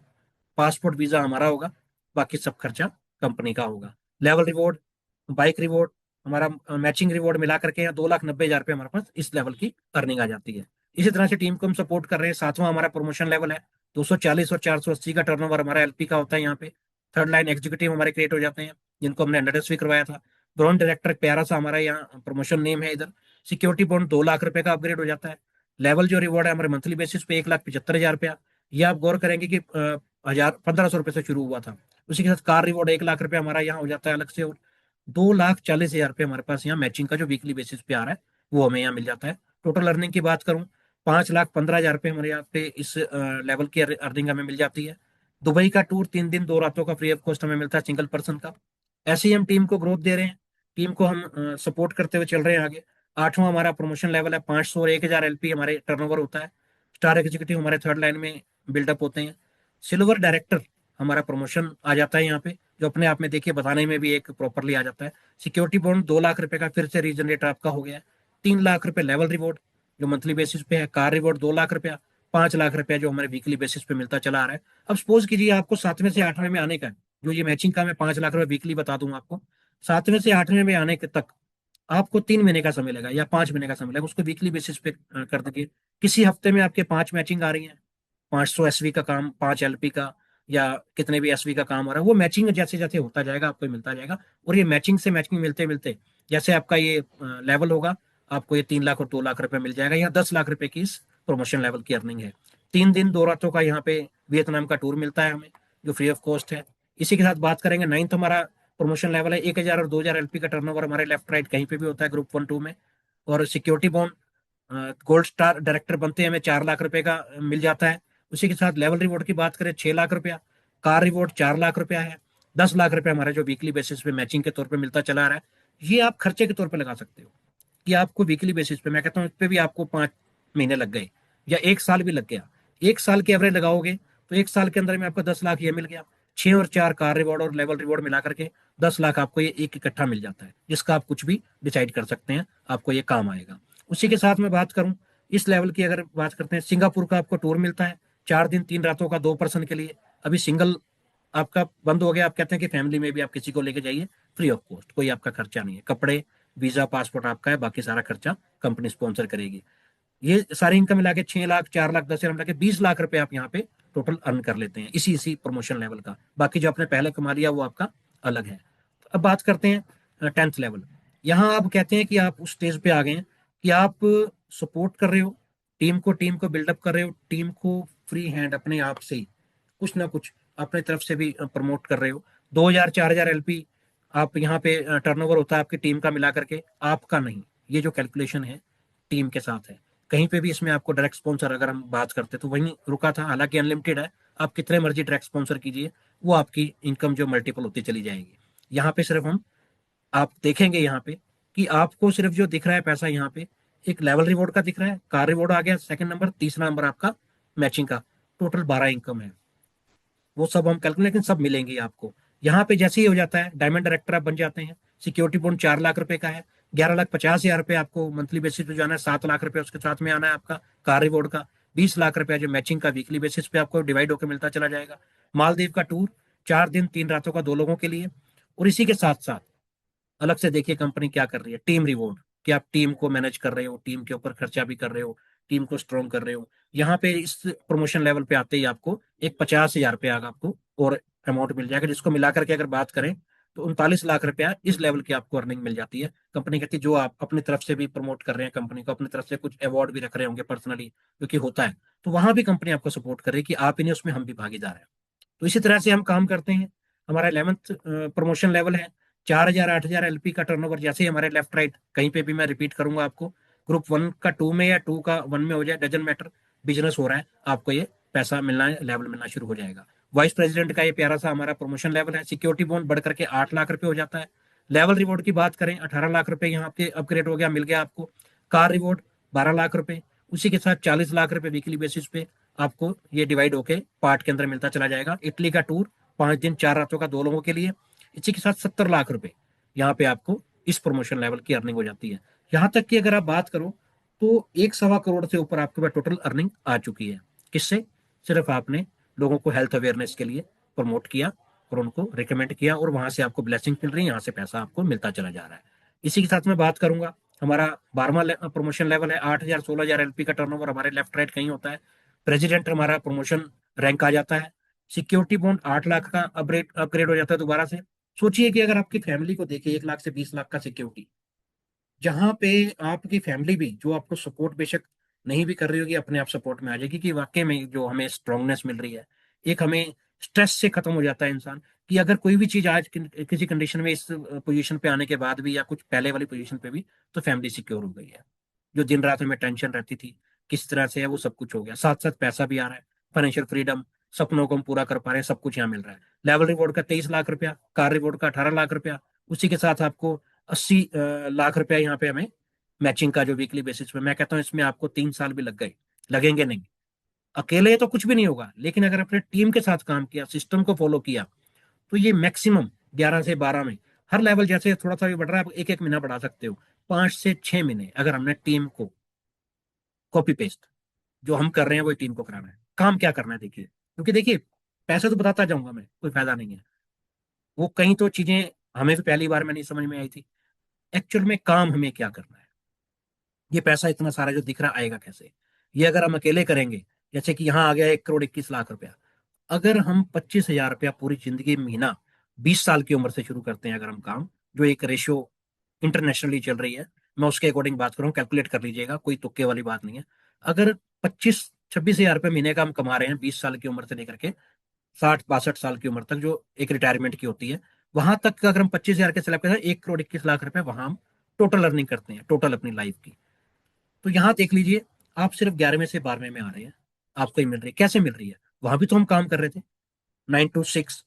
पासपोर्ट वीजा हमारा होगा, बाकी सब खर्चा कंपनी का होगा। लेवल रिवॉर्ड, बाइक रिवॉर्ड, हमारा मैचिंग रिवॉर्ड मिला करके यहाँ 2,90,000 रुपये हमारे पास इस लेवल की अर्निंग आ जाती है। इसी तरह से टीम को हम सपोर्ट कर रहे हैं। सातवां हमारा प्रमोशन लेवल है। 240 और 480 का टर्नओवर हमारा LP का होता है यहाँ पे। थर्ड लाइन एग्जीक्यूटिव हमारे क्रिएट हो जाते हैं, जिनको हमने अंडर भी करवाया था। ब्रांड डायरेक्टर प्यारा सा हमारा यहाँ प्रमोशन नेम है इधर। सिक्योरिटी बॉन्ड 2 लाख रुपए का अपग्रेड हो जाता है। लेवल जो रिवॉर्ड है हमारे मंथली बेसिस पे 1,75,000 रुपया। ये आप गौर करेंगे कि 1,500 रुपये से शुरू हुआ था। उसी के साथ कार रिवॉर्ड 1 लाख रुपया हमारा यहाँ हो जाता है अलग से। और 2,40,000 रुपये हमारे पास यहाँ मैचिंग का जो वीकली बेसिस पे आ रहा है, वो हमें यहाँ मिल जाता है। टोटल अर्निंग की बात करूं, 5,15,000 रुपये हमारे यहाँ पे इस लेवल की अर्निंग हमें मिल जाती है। दुबई का टूर 3 दिन 2 रातों का फ्री ऑफ कॉस्ट हमें मिलता है सिंगल पर्सन का। ऐसे ही हम टीम को ग्रोथ दे रहे हैं, टीम को हम सपोर्ट करते हुए चल रहे हैं आगे। 8वां हमारा प्रमोशन लेवल है, 500 और 1,000 एलपी हमारे टर्नओवर होता है। स्टार एग्जीक्यूटिव हमारे थर्ड लाइन में बिल्डअप होते हैं। सिल्वर डायरेक्टर हमारा प्रमोशन आ जाता है यहाँ पे, जो अपने आप में देखिए बताने में भी एक प्रॉपरली आ जाता है। सिक्योरिटी बॉन्ड 2 लाख रुपए का फिर से रीजनरेट आपका हो गया है। 3 लाख रुपए लेवल रिवॉर्ड जो मंथली बेसिस पे है। कार रिवॉर्ड 2 लाख रुपया। 5 लाख रुपया जो हमारे वीकली बेसिस पे मिलता चला आ रहा है। अब सपोज कीजिए आपको 7वें से 8वें में आने का है, जो ये मैचिंग का मैं 5 लाख रुपए वीकली बता दूंगा आपको। 7वें से 8वें में आने के तक आपको 3 महीने का समय लगा या 5 महीने का समय लगा, उसको वीकली बेसिस पे कर देंगे। किसी हफ्ते में आपके 5 मैचिंग आ रही है, 500 एसवी का काम, 5 एलपी का, या कितने भी एसवी का काम हो रहा है, वो मैचिंग जैसे जैसे होता जाएगा आपको मिलता जाएगा। और ये मैचिंग से मैचिंग मिलते मिलते जैसे आपका ये लेवल होगा, आपको ये 3 लाख और 2 लाख रुपए मिल जाएगा। यहाँ 10 लाख रुपए की इस प्रमोशन लेवल की अर्निंग है। 3 दिन 2 रातों का यहाँ पे वियतनाम का टूर मिलता है हमें, जो फ्री ऑफ कॉस्ट है। इसी के साथ बात करेंगे, 9th हमारा प्रमोशन लेवल है। 1,000 और 2,000 एलपी का टर्नओवर हमारे लेफ्ट राइट कहीं पे भी होता है ग्रुप 1 2 में। और security bond gold star director बनते हैं, हमें 4 लाख रुपए का मिल जाता है। उसी के साथ लेवल रिवॉर्ड की बात करें 6 लाख रुपया। कार रिवॉर्ड 4 लाख रुपया है। 10 लाख रुपया हमारा जो वीकली बेसिस पे मैचिंग के तौर पे मिलता चला आ रहा है। ये आप खर्चे के तौर पे लगा सकते हो कि आपको वीकली बेसिस पे, मैं कहता हूँ इस पे भी आपको 5 महीने लग गए या 1 साल भी लग गया, 1 साल की एवरेज लगाओगे तो 1 साल के अंदर में आपको 10 लाख ये मिल गया। 6 और 4 कार रिवॉर्ड और लेवल रिवॉर्ड मिला करके 10 लाख आपको ये एक इकट्ठा मिल जाता है, जिसका आप कुछ भी डिसाइड कर सकते हैं, आपको ये काम आएगा। उसी के साथ में बात करूं इस लेवल की, अगर बात करते हैं, सिंगापुर का आपको टूर मिलता है 4 दिन 3 रातों का 2 पर्सन के लिए। अभी सिंगल आपका बंद हो गया, आप कहते हैं कि फैमिली में भी आप किसी को लेके जाइए, फ्री ऑफ कॉस्ट, कोई आपका खर्चा नहीं है। कपड़े, वीजा, पासपोर्ट आपका है, बाकी सारा खर्चा कंपनी स्पॉन्सर करेगी। ये सारी इनकम मिला के 6 लाख 4 लाख 10 लाख मिला के 20 लाख रुपए आप यहाँ पे टोटल अर्न कर लेते हैं इसी इसी प्रमोशन लेवल का। बाकी जो आपने पहले कमा लिया वो आपका अलग है। अब बात करते हैं 10th लेवल। यहाँ आप कहते हैं कि आप उस स्टेज पे आ गए हैं कि आप सपोर्ट कर रहे हो टीम को बिल्डअप कर रहे हो, टीम को फ्री हैंड अपने आप से ही कुछ ना कुछ अपने तरफ से भी प्रमोट कर रहे हो। 2,000 4,000 एलपी आप यहाँ पे टर्नओवर होता है आपकी टीम का मिला करके, आपका नहीं। ये जो कैलकुलेशन है टीम के साथ है। कहीं पे भी इसमें आपको डायरेक्ट स्पॉन्सर अगर हम बात करते तो वहीं रुका था, हालांकि अनलिमिटेड है, आप कितने मर्जी डायरेक्ट स्पॉन्सर कीजिए, वो आपकी इनकम जो मल्टीपल होती चली जाएगी। यहाँ पे सिर्फ हम, आप देखेंगे यहाँ पे कि आपको सिर्फ जो दिख रहा है पैसा यहाँ पे, एक लेवल रिवॉर्ड का दिख रहा है, कार रिवॉर्ड आ गया सेकंड नंबर, तीसरा नंबर आपका मैचिंग का, टोटल 12 इनकम है। वो सब हम कैलकुलेट, लेकिन सब मिलेंगे आपको। यहाँ पे जैसे ही हो जाता है डायमंड डायरेक्टर आप बन जाते हैं। सिक्योरिटी बॉन्ड 4 लाख रुपए का है, 11,50,000 रुपए आपको मंथली बेसिस पे जाना है, 7 लाख रुपए उसके साथ में आना है आपका कार रिवॉर्ड का। 20 लाख रुपया जो मैचिंग का वीकली बेसिस पे आपको डिवाइड होकर मिलता चला जाएगा। मालदीव का टूर 4 दिन 3 रातों का 2 लोगों के लिए। और इसी के साथ साथ अलग से देखिए कंपनी क्या कर रही है, टीम रिवॉर्ड, कि आप टीम को मैनेज कर रहे हो, टीम के ऊपर खर्चा भी कर रहे हो, टीम को स्ट्रॉन्ग कर रहे हो। यहाँ पे इस प्रमोशन लेवल पे आते ही आपको एक 50,000 रुपया आपको और अमाउंट मिल जाएगा, जिसको मिला करके अगर बात करें तो 39 लाख रुपया इस लेवल की आपको अर्निंग मिल जाती है। कंपनी कहती है जो आप अपनी तरफ से भी प्रमोट कर रहे हैं, कंपनी को अपनी तरफ से कुछ अवार्ड भी रख रहे होंगे पर्सनली, क्योंकि होता है, तो वहां भी कंपनी आपको सपोर्ट कर रही है कि आप इन्हें उसमें हम भी भागीदार हैं। तो इसी तरह से हम काम करते हैं। हमारा 11th प्रमोशन लेवल है 4,000 8,000 एलपी का टर्नओवर। जैसे ही हमारे लेफ्ट राइट कहीं पे भी मैं रिपीट करूंगा आपको, ग्रुप 1 का 2 में या 2 का 1 में हो जाए, डजन मैटर, बिजनेस हो रहा है, आपको ये पैसा मिलना है, लेवल मिलना शुरू हो जाएगा। वाइस प्रेसिडेंट का ये प्यारा सा हमारा प्रमोशन लेवल है। सिक्योरिटी बॉन्ड बढ़ करके 8 लाख रुपए हो जाता है। लेवल रिवॉर्ड की बात करें 18 लाख रुपए यहाँ पे अपग्रेड हो गया, मिल गया आपको। कार रिवॉर्ड 12 लाख रुपए, उसी के साथ 40 लाख रुपए वीकली बेसिस पे आपको ये डिवाइड होके पार्ट के अंदर मिलता चला जाएगा। इटली का टूर 5 दिन 4 रातों का 2 लोगों के लिए, इसी के साथ 70 लाख रुपए यहाँ पे आपको इस प्रमोशन लेवल की अर्निंग हो जाती है। यहाँ तक कि अगर आप बात करो तो 1 सवा करोड़ से ऊपर आपके पास टोटल अर्निंग आ चुकी है। किससे? सिर्फ आपने लोगों को हेल्थ अवेयरनेस के लिए प्रमोट किया और उनको रिकमेंड किया, और वहां से आपको ब्लेसिंग मिल रही है, यहाँ से पैसा आपको मिलता चला जा रहा है। इसी के साथ मैं बात करूंगा, हमारा 12वां प्रमोशन लेवल है 8,000 16,000 एलपी का टर्नओवर हमारे लेफ्ट राइट कहीं होता है। प्रेसिडेंट हमारा प्रमोशन रैंक आ जाता है। सिक्योरिटी बॉन्ड 8 लाख का अपग्रेड अपग्रेड हो जाता है दोबारा से। सोचिए कि अगर आपकी फैमिली को देखे 1 लाख से 20 लाख का सिक्योरिटी, जहां पे आपकी फैमिली भी जो आपको सपोर्ट बेशक नहीं भी कर रही होगी, अपने आप सपोर्ट में आ जाएगी कि वाकई में जो हमें स्ट्रांगनेस मिल रही है, एक हमें स्ट्रेस से खत्म हो जाता है इंसान, कि अगर कोई भी चीज आज किसी कंडीशन में इस पोजीशन पे आने के बाद भी या कुछ पहले वाली पोजीशन पे भी, तो फैमिली सिक्योर हो गई है। जो दिन रात हमें टेंशन रहती थी किस तरह से है, वो सब कुछ हो गया। साथ साथ पैसा भी आ रहा है, फाइनेंशियल फ्रीडम, सपनों को हम पूरा कर पा रहे हैं, सब कुछ यहाँ मिल रहा है। लेवल रिवॉर्ड का 23 लाख रुपया, कार रिवॉर्ड का 18 लाख रुपया, उसी के साथ आपको 80 लाख रुपया यहाँ पे हमें मैचिंग का जो वीकली बेसिस पे। मैं कहता हूँ इसमें आपको 3 साल भी लग गए, लगेंगे नहीं। अकेले तो कुछ भी नहीं होगा, लेकिन अगर अपने टीम के साथ काम किया, सिस्टम को फॉलो किया, तो ये मैक्सिमम 11 से 12 में, हर लेवल जैसे थोड़ा सा भी बढ़ रहा है, आप एक एक महीना बढ़ा सकते हो, 5 से 6 महीने अगर हमने टीम को कॉपी पेस्ट जो हम कर रहे हैं वही टीम को कराना है। काम क्या करना है देखिए, क्योंकि देखिए पैसे तो बताता जाऊंगा मैं, कोई फायदा नहीं है। वो कहीं तो चीजें हमें तो पहली बार में नहीं समझ में आई थी। एक्चुअल में काम हमें क्या करना है, ये पैसा इतना सारा जो दिख रहा आएगा कैसे, ये अगर हम अकेले करेंगे, जैसे कि यहाँ आ गया 1 करोड़ 21 लाख रुपया, अगर हम 25 हजार रुपया पूरी जिंदगी महीना 20 साल की उम्र से शुरू करते हैं अगर हम काम, जो एक रेशियो इंटरनेशनली चल रही है, मैं उसके अकॉर्डिंग बात करूँ, कैलकुलेट कर लीजिएगा, कोई तुक्के वाली बात नहीं है। अगर 25-26 हजार रुपये महीने का हम कमा रहे हैं 20 साल की उम्र से लेकर के 60-62 साल की उम्र तक, जो एक रिटायरमेंट की होती है, वहां तक का अगर हम 25 हजार के स्लैब के साथ 1 करोड़ 21 लाख रुपए वहां हम टोटल अर्निंग करते हैं, टोटल अपनी लाइफ की। तो यहाँ देख लीजिए, आप सिर्फ 11वें से 12वें में आ रहे हैं, आपको ही मिल रही है। कैसे मिल रही है? वहां भी तो हम काम कर रहे थे 9 to 6,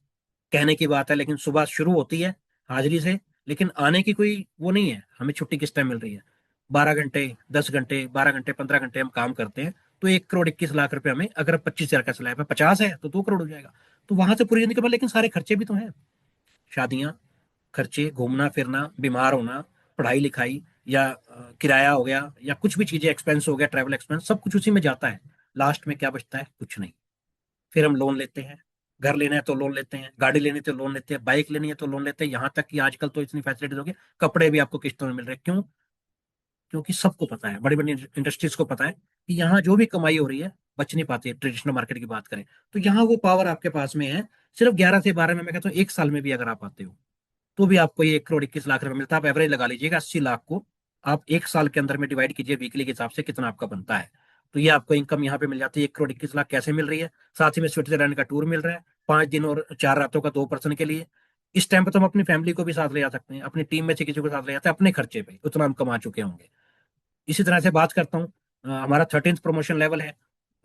कहने की बात है, लेकिन सुबह शुरू होती है हाजिरी से, लेकिन आने की कोई वो नहीं है, हमें छुट्टी किस टाइम मिल रही है। 12 घंटे, 10 घंटे, 12 घंटे, 15 घंटे हम काम करते हैं, तो 1 करोड़ 21 लाख रुपए हमें, अगर 25 हजार का स्लैब है, 50 है तो 2 करोड़ हो जाएगा। तो वहां से पूरी जिंदगी, लेकिन सारे खर्चे भी तो हैं, शादियां, खर्चे, घूमना फिरना, बीमार होना, पढ़ाई लिखाई, या किराया हो गया, या कुछ भी चीजें, एक्सपेंस हो गया, ट्रैवल एक्सपेंस, सब कुछ उसी में जाता है। लास्ट में क्या बचता है? कुछ नहीं। फिर हम लोन लेते हैं, घर लेना है तो लोन लेते हैं, गाड़ी लेनी है तो लोन लेते हैं, बाइक लेनी है तो लोन लेते हैं, यहाँ तक कि आजकल तो इतनी फैसिलिटीज हो गई, कपड़े भी आपको किस्तों में मिल रहे हैं। क्यों? क्योंकि सबको पता है, बड़ी बड़ी इंडस्ट्रीज को पता है कि यहाँ जो भी कमाई हो रही है बच नहीं पाती है, ट्रेडिशनल मार्केट की बात करें तो। यहाँ वो पावर आपके पास में है। सिर्फ 11 से 12 में, मैं कहता हूँ 1 साल में भी अगर आप आते हो, तो भी आपको ये 1 करोड़ 21 लाख रुपए मिलता है। आप एवरेज लगा लीजिएगा 80 लाख को, आप 1 साल के अंदर में डिवाइड कीजिए वीकली के हिसाब से कितना आपका बनता है, तो ये आपको इनकम यहाँ पे मिल जाती है। 1 करोड़ 21 लाख कैसे मिल रही है? साथ ही में स्विट्जरलैंड का टूर मिल रहा है, 5 दिन और 4 रातों का 2 पर्सन के लिए। इस टाइम पे तो हम अपनी फैमिली को भी साथ ले जा सकते हैं, अपनी टीम में से किसी को साथ ले जाते हैं, अपने खर्चे पे उतना हम कमा चुके होंगे। इसी तरह से बात करता हूँ, हमारा 13th प्रमोशन लेवल है,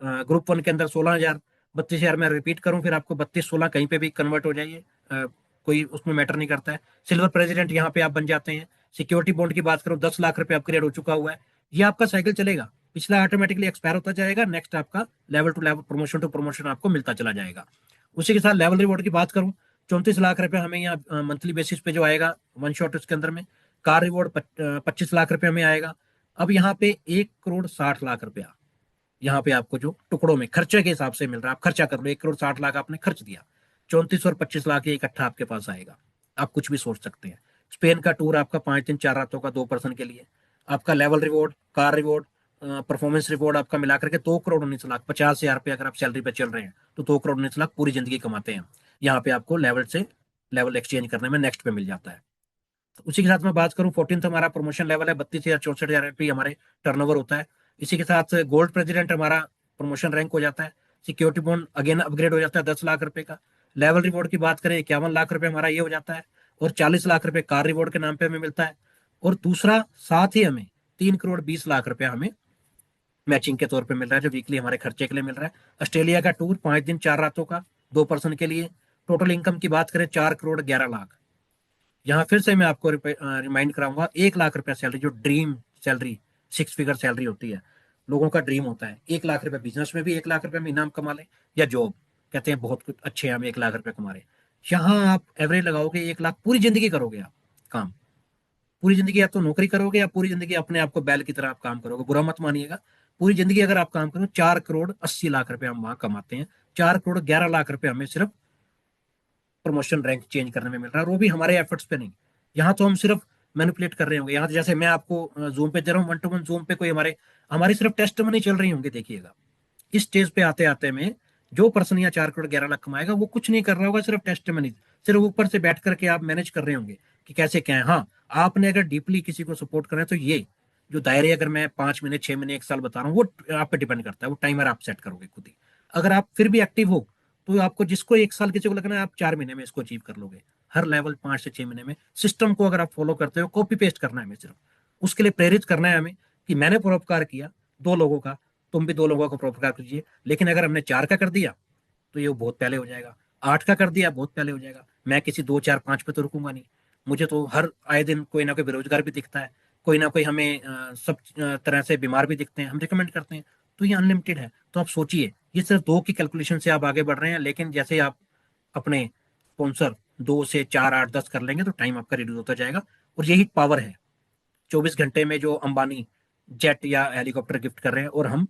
ग्रुप 1 के अंदर 16 हजार, 32 हजार में रिपीट करूं, फिर आपको 32-16 कहीं पे भी कन्वर्ट हो जाइए, कोई उसमें मैटर नहीं करता है। सिल्वर प्रेसिडेंट यहाँ पे आप बन जाते हैं। सिक्योरिटी बॉन्ड की बात करूं, 10 लाख रुपए अपग्रेड हो चुका हुआ है। ये आपका साइकिल चलेगा, पिछला ऑटोमेटिकली एक्सपायर होता जाएगा, नेक्स्ट आपका level to level, promotion to promotion आपको मिलता चला जाएगा। उसी के साथ लेवल रिवॉर्ड की बात करूं, 34 लाख रुपए हमें यहाँ मंथली बेसिस पे जो आएगा वन शॉट उसके अंदर में। कार रिवॉर्ड 25 लाख रुपए हमें आएगा। अब यहाँ पे 1 करोड़ 60 लाख रुपया यहाँ पे आपको जो टुकड़ों में खर्चे के हिसाब से मिल रहा है, आप खर्चा कर लो, 1 करोड़ 60 लाख आपने खर्च दिया, 34 और 25 लाख ये इकट्ठा आपके पास आएगा। आप कुछ भी सोच सकते हैं। स्पेन का टूर आपका 5 दिन 4 रातों का 2 पर्सन के लिए, आपका level reward, car reward, performance reward आपका मिलाकर के 2 करोड़ 19 लाख। 50 हजार रुपये अगर आप सैलरी पे चल रहे हैं तो 2 करोड़ 19 लाख पूरी जिंदगी कमाते हैं। यहाँ पे आपको लेवल से लेवल एक्सचेंज करने में नेक्स्ट पे मिल जाता है। तो उसी के साथ मैं बात करूं, 14th हमारा प्रमोशन लेवल है, 32 हजार 64 हजार रुपये हमारे टर्नओवर होता है। इसी के साथ गोल्ड प्रेसिडेंट हमारा प्रमोशन रैंक हो जाता है। सिक्योरिटी बॉन्ड अगेन अपग्रेड हो जाता है 10 लाख रुपए का। लेवल रिवॉर्ड की बात करें, 51 लाख रुपए हमारा ये हो जाता है, और 40 लाख रुपए कार रिवॉर्ड के नाम पे हमें मिलता है। और दूसरा साथ ही हमें 3 करोड़ 20 लाख रुपए हमें मैचिंग के तौर पे मिल रहा है, जो वीकली हमारे खर्चे के लिए मिल रहा है। ऑस्ट्रेलिया का टूर 5 दिन 4 रातों का 2 पर्सन के लिए। टोटल इनकम की बात करें 4 करोड़ 11 लाख। यहाँ फिर से मैं आपको रिमाइंड कराऊंगा, 1 लाख रुपया सैलरी, जो ड्रीम सैलरी, 6 फिगर सैलरी होती है, लोगों का ड्रीम होता है। 1 लाख रुपया बिजनेस में भी 1 लाख रुपया महीना हम कमा लें, या जॉब, कहते हैं बहुत कुछ अच्छे हैं हम 1 लाख रुपया कमा रहे हैं। यहाँ आप एवरेज लगाओगे 1 लाख, पूरी जिंदगी करोगे आप काम, पूरी जिंदगी या तो नौकरी करोगे या पूरी जिंदगी अपने आप को बैल की तरह आप काम करोगे, बुरा मत मानिएगा। पूरी जिंदगी अगर आप काम करो, 4 करोड़ 80 लाख रुपए हम वहां कमाते हैं। 4 करोड़ 11 लाख रुपए हमें सिर्फ प्रमोशन रैंक चेंज करने में मिल रहा है, और वो भी हमारे एफर्ट्स पे नहीं। यहाँ तो हम सिर्फ मैनिपुलेट कर रहे होंगे। यहाँ तो जैसे मैं आपको जूम पे दे रहा हूँ, 1 to 1 जूम पे कोई हमारे हमारी सिर्फ टेस्ट मनी चल रही होंगी, देखिएगा। इस स्टेज पे आते आते में जो पर्सन यहाँ 4 करोड़ 11 लाख कमाएगा, वो कुछ नहीं कर रहा होगा, सिर्फ टेस्ट मनी, सिर्फ ऊपर से बैठ करके आप मैनेज कर रहे होंगे कि कैसे क्या है। हाँ, आपने अगर डीपली किसी को सपोर्ट करना है, तो ये जो दायरे, अगर मैं 5 महीने 6 महीने 1 साल बता रहा हूँ, वो आप पे डिपेंड करता है, वो टाइमर आप सेट करोगे खुद ही। अगर आप फिर भी एक्टिव हो, तो आपको जिसको 1 साल किसी को लगना है, आप 4 महीने में इसको अचीव कर लोगे। हर लेवल 5 से 6 महीने में। सिस्टम को अगर आप फॉलो करते हो, कॉपी पेस्ट करना है हमें, सिर्फ उसके लिए प्रेरित करना है हमें कि मैंने परोपकार किया 2 लोगों का, तुम भी 2 लोगों का परोपकार कीजिए। लेकिन अगर हमने 4 का कर दिया तो ये बहुत पहले हो जाएगा, 8 का कर दिया बहुत पहले हो जाएगा। मैं किसी 2 4 5 पे तो रुकूंगा नहीं। मुझे तो हर आए दिन कोई ना कोई बेरोजगार भी दिखता है, कोई ना कोई हमें सब तरह से बीमार भी दिखते हैं, हम रिकमेंड करते हैं। तो ये अनलिमिटेड है। तो आप सोचिए, ये सिर्फ 2 की कैलकुलेशन से आप आगे बढ़ रहे हैं, लेकिन जैसे आप अपने स्पॉन्सर 2 से 4 8 10 कर लेंगे तो टाइम आपका रिड्यूस होता जाएगा। और यही पावर है 24 घंटे में जो अंबानी जेट या हेलीकॉप्टर गिफ्ट कर रहे हैं, और हम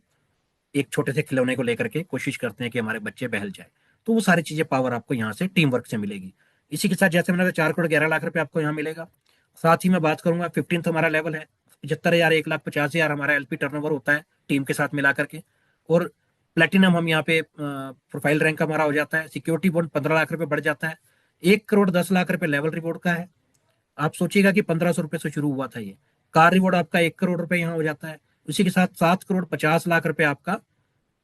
एक छोटे से खिलौने को लेकर के कोशिश करते हैं कि हमारे बच्चे बहल जाए। तो वो सारी चीजें पावर आपको यहाँ से टीम वर्क से मिलेगी। इसी के साथ जैसे मैंने 4 करोड़ 11 लाख रुपए आपको यहाँ मिलेगा। साथ ही मैं बात करूंगा 15th हमारा लेवल है 75,000 1,50,000 हमारा एलपी टर्नओवर होता है टीम के साथ मिला करके। और प्लेटिनम हम यहाँ पे प्रोफाइल रैंक हमारा हो जाता है। सिक्योरिटी बॉन्ड 15 लाख रुपए बढ़ जाता है। 1 करोड़ 10 लाख रुपए लेवल रिवॉर्ड का है। आप सोचिएगा कि 1,500 रुपए से शुरू हुआ था ये। कार रिवॉर्ड आपका 1 करोड़ रुपए यहाँ हो जाता है। उसी के साथ 7 करोड़ 50 लाख रुपए आपका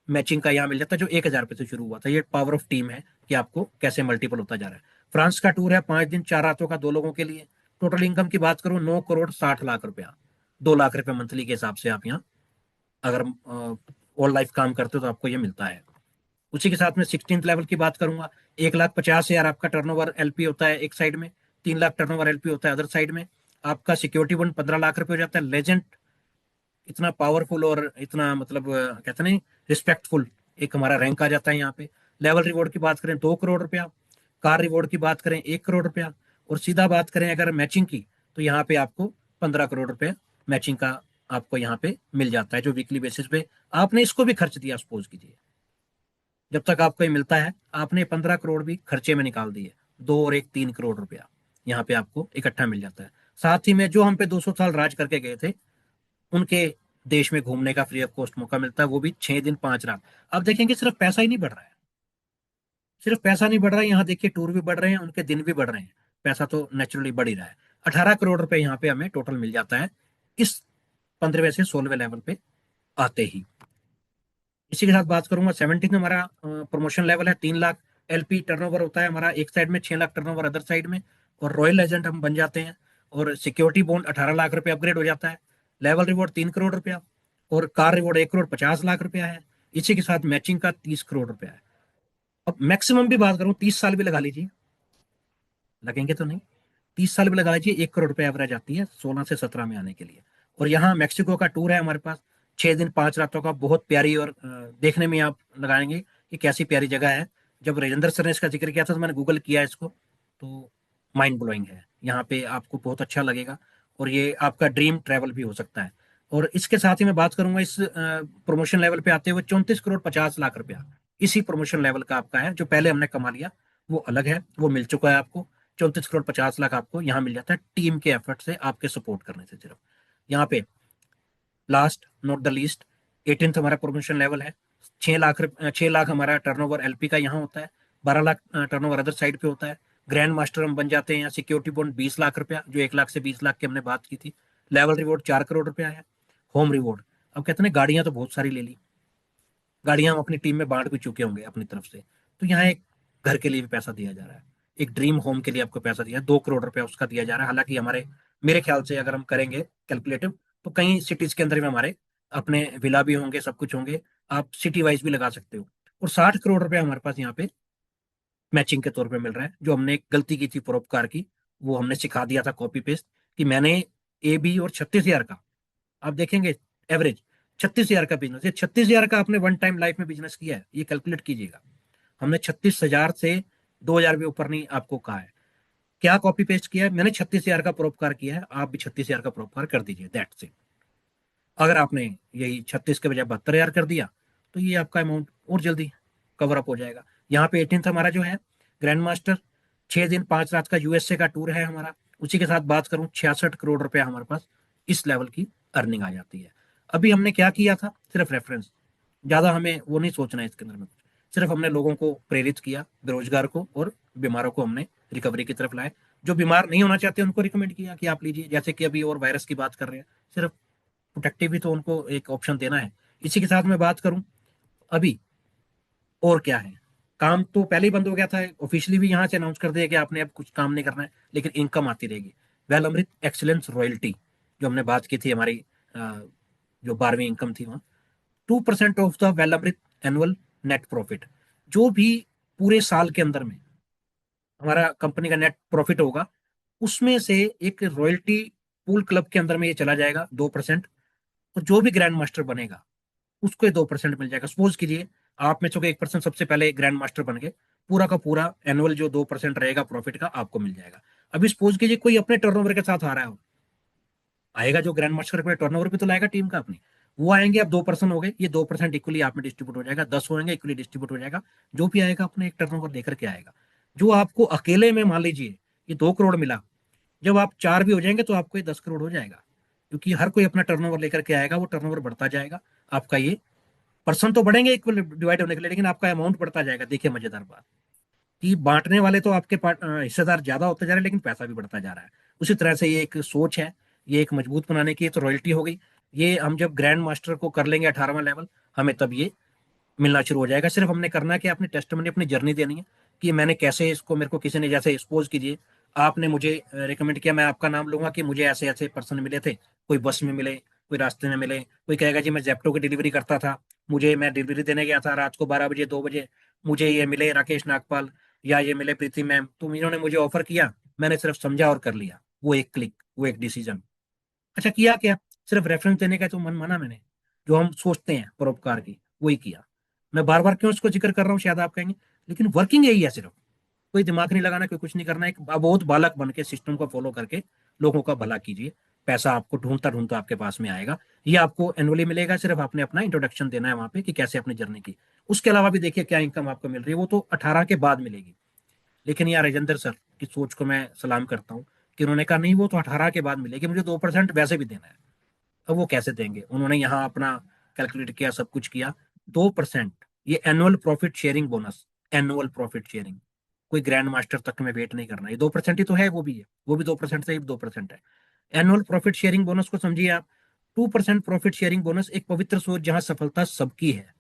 मैचिंग का यहाँ मिल जाता है, जो 1,000 रुपए से शुरू हुआ था। ये पावर ऑफ टीम है कि आपको कैसे मल्टीपल होता जा रहा है। फ्रांस का टूर है 5 दिन 4 रातों का 2 लोगों के लिए। टोटल इनकम की बात करूं 9 करोड़ 60 लाख रुपया, 2 लाख रुपए मंथली के हिसाब से आप यहाँ अगर ऑल लाइफ काम करते हो तो आपको ये मिलता है। उसी के साथ में 16th लेवल की बात करूंगा 1,50,000 आपका टर्नओवर एलपी होता है एक साइड में, 3 लाख टर्नओवर एलपी होता है अदर साइड में। आपका सिक्योरिटी बॉन्ड 15 लाख रुपए हो जाता है। लेजेंड इतना पावरफुल और इतना मतलब कहते नहीं रिस्पेक्टफुल एक हमारा रैंक आ जाता है यहाँ पे। लेवल रिवॉर्ड की बात करें 2 करोड़ रुपया, कार रिवॉर्ड की बात करें 1 करोड़ रुपया, और सीधा बात करें अगर मैचिंग की तो यहाँ पे आपको 15 करोड़ रुपए मैचिंग का आपको यहाँ पे मिल जाता है, जो वीकली बेसिस पे आपने इसको भी खर्च दिया। सपोज कीजिए जब तक आपको ये मिलता है आपने 15 करोड़ भी खर्चे में निकाल दिए, 2 और 1 3 करोड़ रुपया यहाँ पे आपको इकट्ठा मिल जाता है। साथ ही में जो हम पे 200 साल राज करके गए थे उनके देश में घूमने का फ्री ऑफ कॉस्ट मौका मिलता है, वो भी 6 दिन 5 रात। अब देखेंगे सिर्फ पैसा ही नहीं बढ़ रहा है, सिर्फ पैसा नहीं बढ़ रहा है, यहाँ देखिए टूर भी बढ़ रहे हैं, उनके दिन भी बढ़ रहे हैं। पैसा तो नेचुरली बढ़ ही रहा है। 18 करोड़ रुपए यहाँ पे हमें टोटल मिल जाता है इस 15वें से 16वें लेवल पे आते ही। इसी के साथ बात करूंगा 17 हमारा प्रमोशन लेवल है 3 लाख एलपी टर्नओवर होता है हमारा एक साइड में, 6 लाख टर्नओवर अदर साइड में, और रॉयल एजेंट हम बन जाते हैं। और सिक्योरिटी बॉन्ड 18 लाख रुपए अपग्रेड हो जाता है। लेवल रिवॉर्ड 3 करोड़ रुपया, और कार रिवॉर्ड 1 करोड़ 50 लाख रुपया है। इसी के साथ मैचिंग का 30 करोड़ रुपया है। अब मैक्सिमम भी बात करूं 30 साल भी लगा लीजिए, लगेंगे तो नहीं, 30 साल भी लगा लीजिए, 1 करोड़ रुपए एवरेज आती है 16 से 17 में आने के लिए। और यहाँ मैक्सिको का टूर है हमारे पास 6 दिन 5 रातों का, बहुत प्यारी, और देखने में आप लगाएंगे कि कैसी प्यारी जगह है। जब राजेंद्र सर ने इसका जिक्र किया था तो मैंने गूगल किया इसको, तो माइंड ब्लोइंग है। यहाँ पे आपको बहुत अच्छा लगेगा, और ये आपका ड्रीम ट्रैवल भी हो सकता है। और इसके साथ ही मैं बात करूंगा इस प्रमोशन लेवल पे आते हुए 34 करोड़ 50 लाख रुपया इसी प्रमोशन लेवल का आपका है। जो पहले हमने कमा लिया वो अलग है, वो मिल चुका है आपको। 34 करोड़ 50 लाख आपको यहाँ मिल जाता है टीम के एफर्ट से, आपके सपोर्ट करने से। सिर्फ यहाँ पे last not the least 18th हमारा प्रमोशन लेवल है। 6 लाख हमारा टर्नओवर एलपी का यहाँ होता है। 12 लाख टर्नओवर अदर साइड पे होता है। ग्रैंड मास्टर हम बन जाते हैं यहाँ। सिक्योरिटी बॉन्ड 20 लाख रुपया, जो 1 लाख से 20 लाख की हमने बात की थी। लेवल रिवॉर्ड 4 करोड़ रुपया है। होम रिवॉर्ड, अब कहते हैं गाड़ियां तो बहुत सारी ले ली, गाड़ियां हम अपनी टीम में बांट भी चुके होंगे अपनी तरफ से। तो यहाँ एक घर के लिए भी पैसा दिया जा रहा है, एक ड्रीम होम के लिए आपको पैसा दिया 2 करोड़ रुपया उसका दिया जा रहा है। हालांकि हमारे मेरे ख्याल से अगर हम करेंगे कैलकुलेटिव तो कई सिटीज के अंदर भी हमारे अपने विला भी होंगे, सब कुछ होंगे। आप सिटी वाइज भी लगा सकते हो। और 60 करोड़ रुपया हमारे पास यहाँ पे मैचिंग के तौर पे मिल रहा है। जो हमने एक गलती की थी परोपकार की, वो हमने सिखा दिया था कॉपी पेस्ट, कि मैंने ए बी और 36,000 का, आप देखेंगे एवरेज 36,000 का बिजनेस, ये 36,000 का आपने वन टाइम लाइफ में बिजनेस किया है, ये कैलकुलेट कीजिएगा। हमने 36,000 से 2,000 भी ऊपर नहीं आपको कहा है। क्या कॉपी पेस्ट किया है? मैंने 36,000 का परोपकार किया है, आप भी 36,000 का परोपकार कर दीजिए, दैट्स इट। अगर आपने यही 36 के बजाय 72,000 कर दिया तो ये आपका अमाउंट और जल्दी कवर अप हो जाएगा। यहाँ पे 18th हमारा जो है ग्रैंड मास्टर 6 दिन 5 रात का यूएसए का टूर है हमारा। उसी के साथ बात करूं 66 करोड़ रुपया हमारे पास इस लेवल की अर्निंग आ जाती है। अभी हमने क्या किया था, सिर्फ रेफरेंस, ज्यादा हमें वो नहीं सोचना है इसके अंदर में कुछ। सिर्फ हमने लोगों को प्रेरित किया, बेरोजगार को और बीमारों को हमने रिकवरी की तरफ लाए। जो बीमार नहीं होना चाहते उनको रिकमेंड किया कि आप लीजिए, जैसे कि अभी और वायरस की बात कर रहे हैं, सिर्फ प्रोटेक्टिव भी तो उनको एक ऑप्शन देना है। इसी के साथ मैं बात करूं अभी और क्या है, काम तो पहले ही बंद हो गया था, ऑफिशियली भी यहाँ से अनाउंस कर दिया कि आपने अब कुछ काम नहीं करना है, लेकिन इनकम आती रहेगी। वेल अमृत एक्सीलेंस रॉयल्टी जो हमने बात की थी हमारी जो 12वीं इनकम थी वहां, 2% of the well Amrit annual net profit, जो भी पूरे साल के अंदर में हमारा कंपनी का नेट प्रॉफिट होगा, उसमें से एक रॉयल्टी पूल क्लब के अंदर में ये चला जाएगा 2%। और जो भी ग्रैंड मास्टर बनेगा उसको 2% मिल जाएगा। सपोज कीजिए आप में से 1% सबसे पहले ग्रैंड मास्टर बन गए, पूरा का पूरा एनुअल जो 2% रहेगा प्रॉफिट का आपको मिल जाएगा। अभी सपोज कीजिए कोई अपने टर्नओवर के साथ आ रहा है, आएगा जो ग्रैंड मास्टर अपने टर्नओवर भी तो लाएगा टीम का अपनी, वो आएंगे। अब 2% हो गए, ये 2% इक्वली आप में डिस्ट्रीब्यूट हो जाएगा, 10 होंगे इक्वली डिस्ट्रीब्यूट हो जाएगा। जो भी आएगा अपने एक टर्नओवर लेकर के आएगा। जो आपको अकेले में मान लीजिए ये 2 करोड़ मिला, जब आप 4 भी हो जाएंगे तो आपको ये 10 करोड़ हो जाएगा, क्योंकि हर कोई अपना टर्नओवर लेकर के आएगा, वो टर्नओवर बढ़ता जाएगा। आपका ये पर्सन तो बढ़ेंगे इक्वल डिवाइड होने के लिए, लेकिन आपका अमाउंट बढ़ता जाएगा। देखिए मजेदार बात कि बांटने वाले तो आपके हिस्सेदार ज्यादा होते जा रहे हैं, लेकिन पैसा भी बढ़ता जा रहा है। उसी तरह से ये एक सोच है, ये एक मजबूत बनाने की तो रॉयल्टी हो गई। ये हम जब ग्रैंड मास्टर को कर लेंगे 18वां लेवल, हमें तब ये मिलना शुरू हो जाएगा। सिर्फ हमने करना है कि अपने टेस्टमनी अपनी जर्नी देनी है कि मैंने कैसे इसको, मेरे को किसी ने जैसे सपोज कीजिए आपने मुझे रिकमेंड किया, मैं आपका नाम लूंगा कि मुझे ऐसे ऐसे पर्सन मिले थे, कोई बस में मिले, कोई रास्ते में मिले, कोई कहेगा जी मैं जेप्टो की डिलीवरी करता था, मुझे मैं डिलीवरी देने गया था रात को 12 बजे 2 बजे, मुझे ये मिले राकेश नागपाल या ये मिले प्रीति मैम, तो इन्होंने मुझे ऑफर किया, मैंने सिर्फ समझा और कर लिया, वो एक क्लिक, वो एक डिसीजन। अच्छा किया क्या, सिर्फ रेफरेंस देने का तो मन माना मैंने, जो हम सोचते हैं परोपकार की वही किया। मैं बार बार क्यों इसको जिक्र कर रहा हूँ शायद आप कहेंगे, लेकिन वर्किंग यही है सिर्फ, कोई दिमाग नहीं लगाना, कोई कुछ नहीं करना, एक बहुत बालक बन के सिस्टम को फॉलो करके लोगों का भला कीजिए। पैसा आपको ढूंढता ढूंढता आपके पास में आएगा। ये आपको एनुअली मिलेगा, सिर्फ आपने अपना इंट्रोडक्शन देना है वहां पे कि कैसे अपनी जर्नी की। उसके अलावा भी देखिए क्या इनकम आपको मिल रही है, वो तो 18 के बाद मिलेगी। लेकिन यार राजेंद्र सर की सोच को मैं सलाम करता हूँ कि उन्होंने कहा नहीं वो तो 18 के बाद मिलेगी, मुझे 2% वैसे भी देना है। अब वो कैसे देंगे, उन्होंने यहाँ अपना कैलकुलेट किया, सब कुछ किया। 2% ये annual profit sharing bonus, annual profit sharing, कोई ग्रैंड मास्टर तक में वेट नहीं करना, ये 2% ही तो है, वो भी है, वो भी 2% से ही 2% है। एनुअल प्रॉफिट शेयरिंग बोनस को समझिए आप, 2% प्रॉफिट शेयरिंग बोनस एक पवित्र सोच जहां सफलता सबकी है।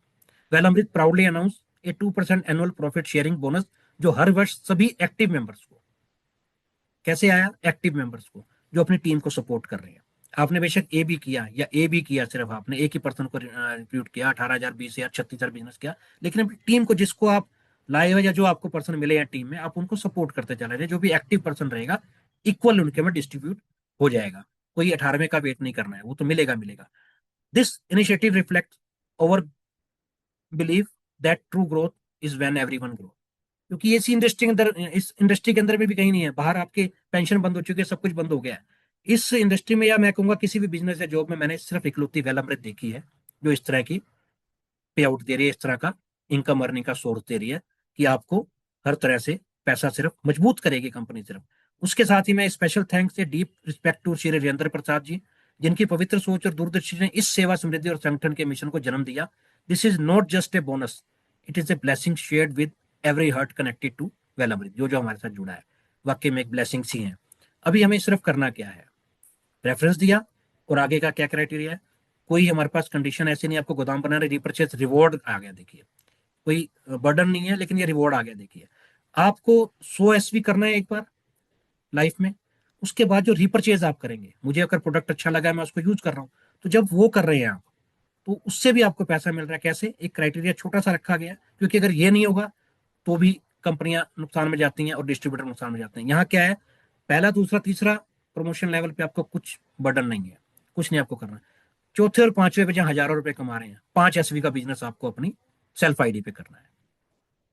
वेल अमृत प्राउडली अनाउंस ए 2% एनुअल प्रॉफिट शेयरिंग बोनस, जो हर वर्ष सभी एक्टिव मेंबर्स को, कैसे आया, एक्टिव मेंबर्स को जो अपनी टीम को सपोर्ट कर रहे हैं। आपने बेशक ए भी किया या ए भी किया, सिर्फ आपने एक ही पर्सन को रिक्रूट किया, 18,000 20,000 36,000 बिजनेस किया, लेकिन अपनी टीम को जिसको आप लाए हुए या जो आपको पर्सन मिले हैं टीम में, आप उनको सपोर्ट करते चले रहे। जो भी एक्टिव पर्सन रहेगा इक्वल उनके में डिस्ट्रीब्यूट हो जाएगा। कोई 18वें का वेट नहीं करना है, वो तो मिलेगा मिलेगा। This initiative reflect over believe that true growth is when everyone grow. क्योंकि इसी इंडस्ट्री के अंदर, इस इंडस्ट्री के अंदर में भी कहीं नहीं है, बाहर आपके पेंशन बंद हो चुकी है, सब कुछ बंद हो गया है। इस इंडस्ट्री में या मैं कहूंगा किसी भी बिजनेस या जॉब में मैंने सिर्फ इकलौती वेल अमृत देखी है जो इस तरह की पे आउट दे रही है, इस तरह का इनकम अर्निंग का सोर्स दे रही है कि आपको हर तरह से पैसा सिर्फ मजबूत करेगी कंपनी सिर्फ। उसके साथ ही मैं स्पेशल थैंक्स से deep respect to Shri Rajendra Prasad ji, जिनकी पवित्र सोच और दूरदर्शी ने इस सेवा समृद्धि और संगठन के मिशन को जन्म दिया। This is not just a bonus, it is a blessing shared with every heart connected to Well Amrit. जो जो हमारे साथ जुड़ा है वाकई में एक ब्लेसिंग्स ही है। अभी हमें सिर्फ करना क्या है, रेफरेंस दिया और आगे का क्या क्राइटेरिया है। कोई हमारे पास कंडीशन ऐसी नहीं, आपको गोदाम बनाना, रिपर्चेस रिवॉर्ड आ गया देखिए, कोई बर्डन नहीं है, लेकिन ये रिवॉर्ड आ गया देखिए। आपको 100 एसवी करना है एक बार लाइफ में, उसके बाद जो रिपर्चेज आप करेंगे, मुझे अगर प्रोडक्ट अच्छा लगा है मैं उसको यूज कर रहा हूँ, तो जब वो कर रहे हैं आप, तो उससे भी आपको पैसा मिल रहा है। कैसे, एक क्राइटेरिया छोटा सा रखा गया, क्योंकि अगर ये नहीं होगा तो भी कंपनियां नुकसान में जाती हैं और डिस्ट्रीब्यूटर नुकसान में जाते हैं। यहाँ क्या है, पहला दूसरा तीसरा प्रमोशन लेवल पे आपको कुछ बर्डन नहीं है, कुछ नहीं आपको करना। चौथे और पांचवे पे जहां हजारों रुपए कमा रहे हैं, 5 एसवी का बिजनेस आपको अपनी सेल्फ आईडी पे करना है।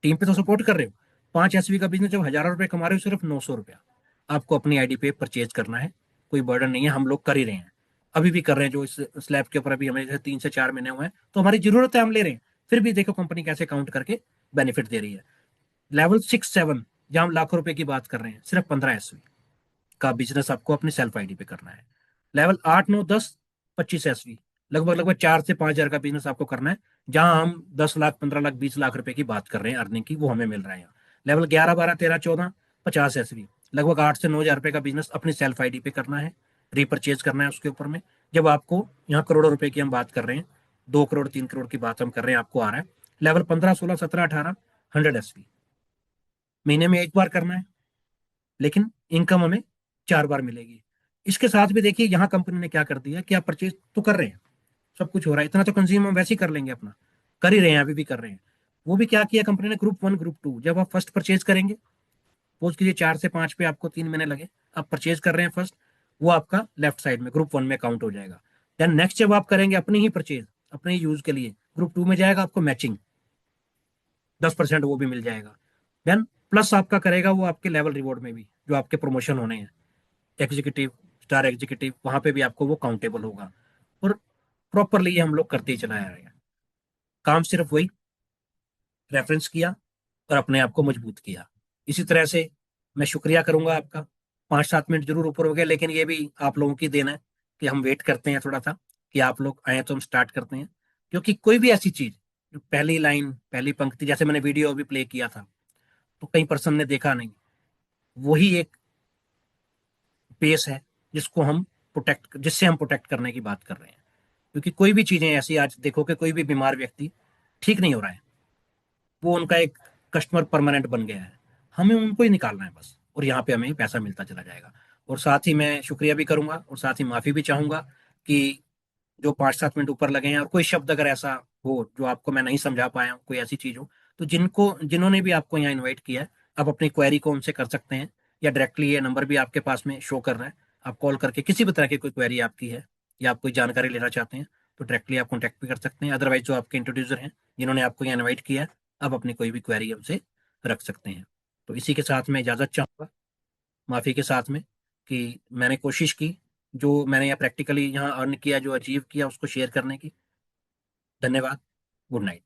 टीम पे तो सपोर्ट कर रहे हो, 5 एसवी का बिजनेस जब हजारों रुपए कमा रहे हो, सिर्फ 900 रुपया आपको अपनी आईडी पे परचेज करना है। कोई बर्डन नहीं है, हम लोग कर ही रहे हैं, अभी भी कर रहे हैं। जो इस स्लैब के ऊपर अभी हमें जैसे 3 से 4 महीने हुए हैं, तो हमारी जरूरत है, हम ले रहे हैं। फिर भी देखो कंपनी कैसे काउंट करके बेनिफिट दे रही है। लेवल 6 7 जहां हम लाखों रुपए की बात कर रहे हैं, सिर्फ 15 एसवी का बिजनेस आपको अपनी सेल्फ आईडी पे करना है। लेवल 8 9 10 25 एसवी, लगभग लगभग 4 से 5 हजार का बिजनेस आपको करना है, जहां हम 10 लाख 15 लाख 20 लाख रुपए की बात कर रहे हैं अर्निंग की, वो हमें मिल रहा है यहाँ। लेवल 11 12 13 14 50 एसवी, लगभग 8 से 9 हजार रुपए का बिजनेस अपनी सेल्फ आईडी पे करना है, रिपर्चेज करना है उसके ऊपर में। जब आपको यहाँ करोड़ों रुपए की हम बात कर रहे हैं, 2 करोड़ 3 करोड़ की बात हम कर रहे हैं, आपको आ रहा है। लेवल 15 16 17 18 100 एसवी, महीने में एक बार करना है, लेकिन इनकम हमें 4 बार मिलेगी। इसके साथ भी देखिए यहाँ कंपनी ने क्या कर दिया कि आप परचेज तो कर रहे हैं, सब कुछ हो रहा है, इतना तो कंज्यूम हम वैसे ही कर लेंगे अपना, कर ही रहे हैं, अभी भी कर रहे हैं। वो भी क्या किया कंपनी ने, ग्रुप 1 ग्रुप 2, जब आप फर्स्ट परचेज करेंगे, सपोज कीजिए 4 से 5 पे आपको 3 महीने लगे, आप परचेज कर रहे हैं फर्स्ट, वो आपका लेफ्ट साइड में ग्रुप 1 में काउंट हो जाएगा। देन नेक्स्ट जब आप करेंगे अपनी ही परचेज, अपने ही यूज के लिए, ग्रुप 2 में जाएगा, आपको मैचिंग 10% वो भी मिल जाएगा। देन प्लस आपका करेगा वो आपके लेवल रिवॉर्ड में भी, जो आपके प्रमोशन होने हैं, एग्जीक्यूटिव, स्टार एग्जीक्यूटिव, वहां पे भी आपको वो काउंटेबल होगा। और प्रॉपरली ये हम लोग करते ही चलाया रहे हैं। काम सिर्फ वही, रेफरेंस किया और अपने आप को मजबूत किया। इसी तरह से मैं शुक्रिया करूंगा आपका। 5-7 मिनट जरूर ऊपर हो गया, लेकिन ये भी आप लोगों की देन है कि हम वेट करते हैं थोड़ा सा, कि आप लोग आए तो हम स्टार्ट करते हैं। क्योंकि कोई भी ऐसी चीज, जो पहली लाइन पहली पंक्ति, जैसे मैंने वीडियो अभी प्ले किया था, तो कई पर्सन ने देखा नहीं, वही एक बेस है जिसको हम प्रोटेक्ट, जिससे हम प्रोटेक्ट करने की बात कर रहे हैं। क्योंकि कोई भी चीजें ऐसी, आज देखो कि कोई भी बीमार व्यक्ति ठीक नहीं हो रहा है, वो उनका एक कस्टमर परमानेंट बन गया है, हमें उनको ही निकालना है बस, और यहाँ पे हमें पैसा मिलता चला जाएगा। और साथ ही मैं शुक्रिया भी करूंगा और साथ ही माफी भी चाहूंगा कि जो 5-7 मिनट ऊपर लगे हैं, और कोई शब्द अगर ऐसा हो जो आपको मैं नहीं समझा पाया हूँ, कोई ऐसी चीज हो, तो जिन्होंने भी आपको यहाँ इन्वाइट किया है, आप अपनी क्वेरी को उनसे कर सकते हैं, या डायरेक्टली ये नंबर भी आपके पास में शो कर रहा है, आप कॉल करके किसी भी तरह की कोई क्वेरी आपकी है, या आप कोई जानकारी लेना चाहते हैं, तो डायरेक्टली आप कॉन्टैक्ट भी कर सकते हैं। अदरवाइज जो आपके इंट्रोड्यूसर हैं, जिन्होंने आपको यहाँ इन्वाइट किया है, आप अपनी कोई भी क्वेरी हमसे रख सकते हैं। तो इसी के साथ मैं इजाज़त चाहूँगा, माफ़ी के साथ में, कि मैंने कोशिश की, जो मैंने यहाँ प्रैक्टिकली यहाँ अर्न किया, जो अचीव किया, उसको शेयर करने की। धन्यवाद। Good night.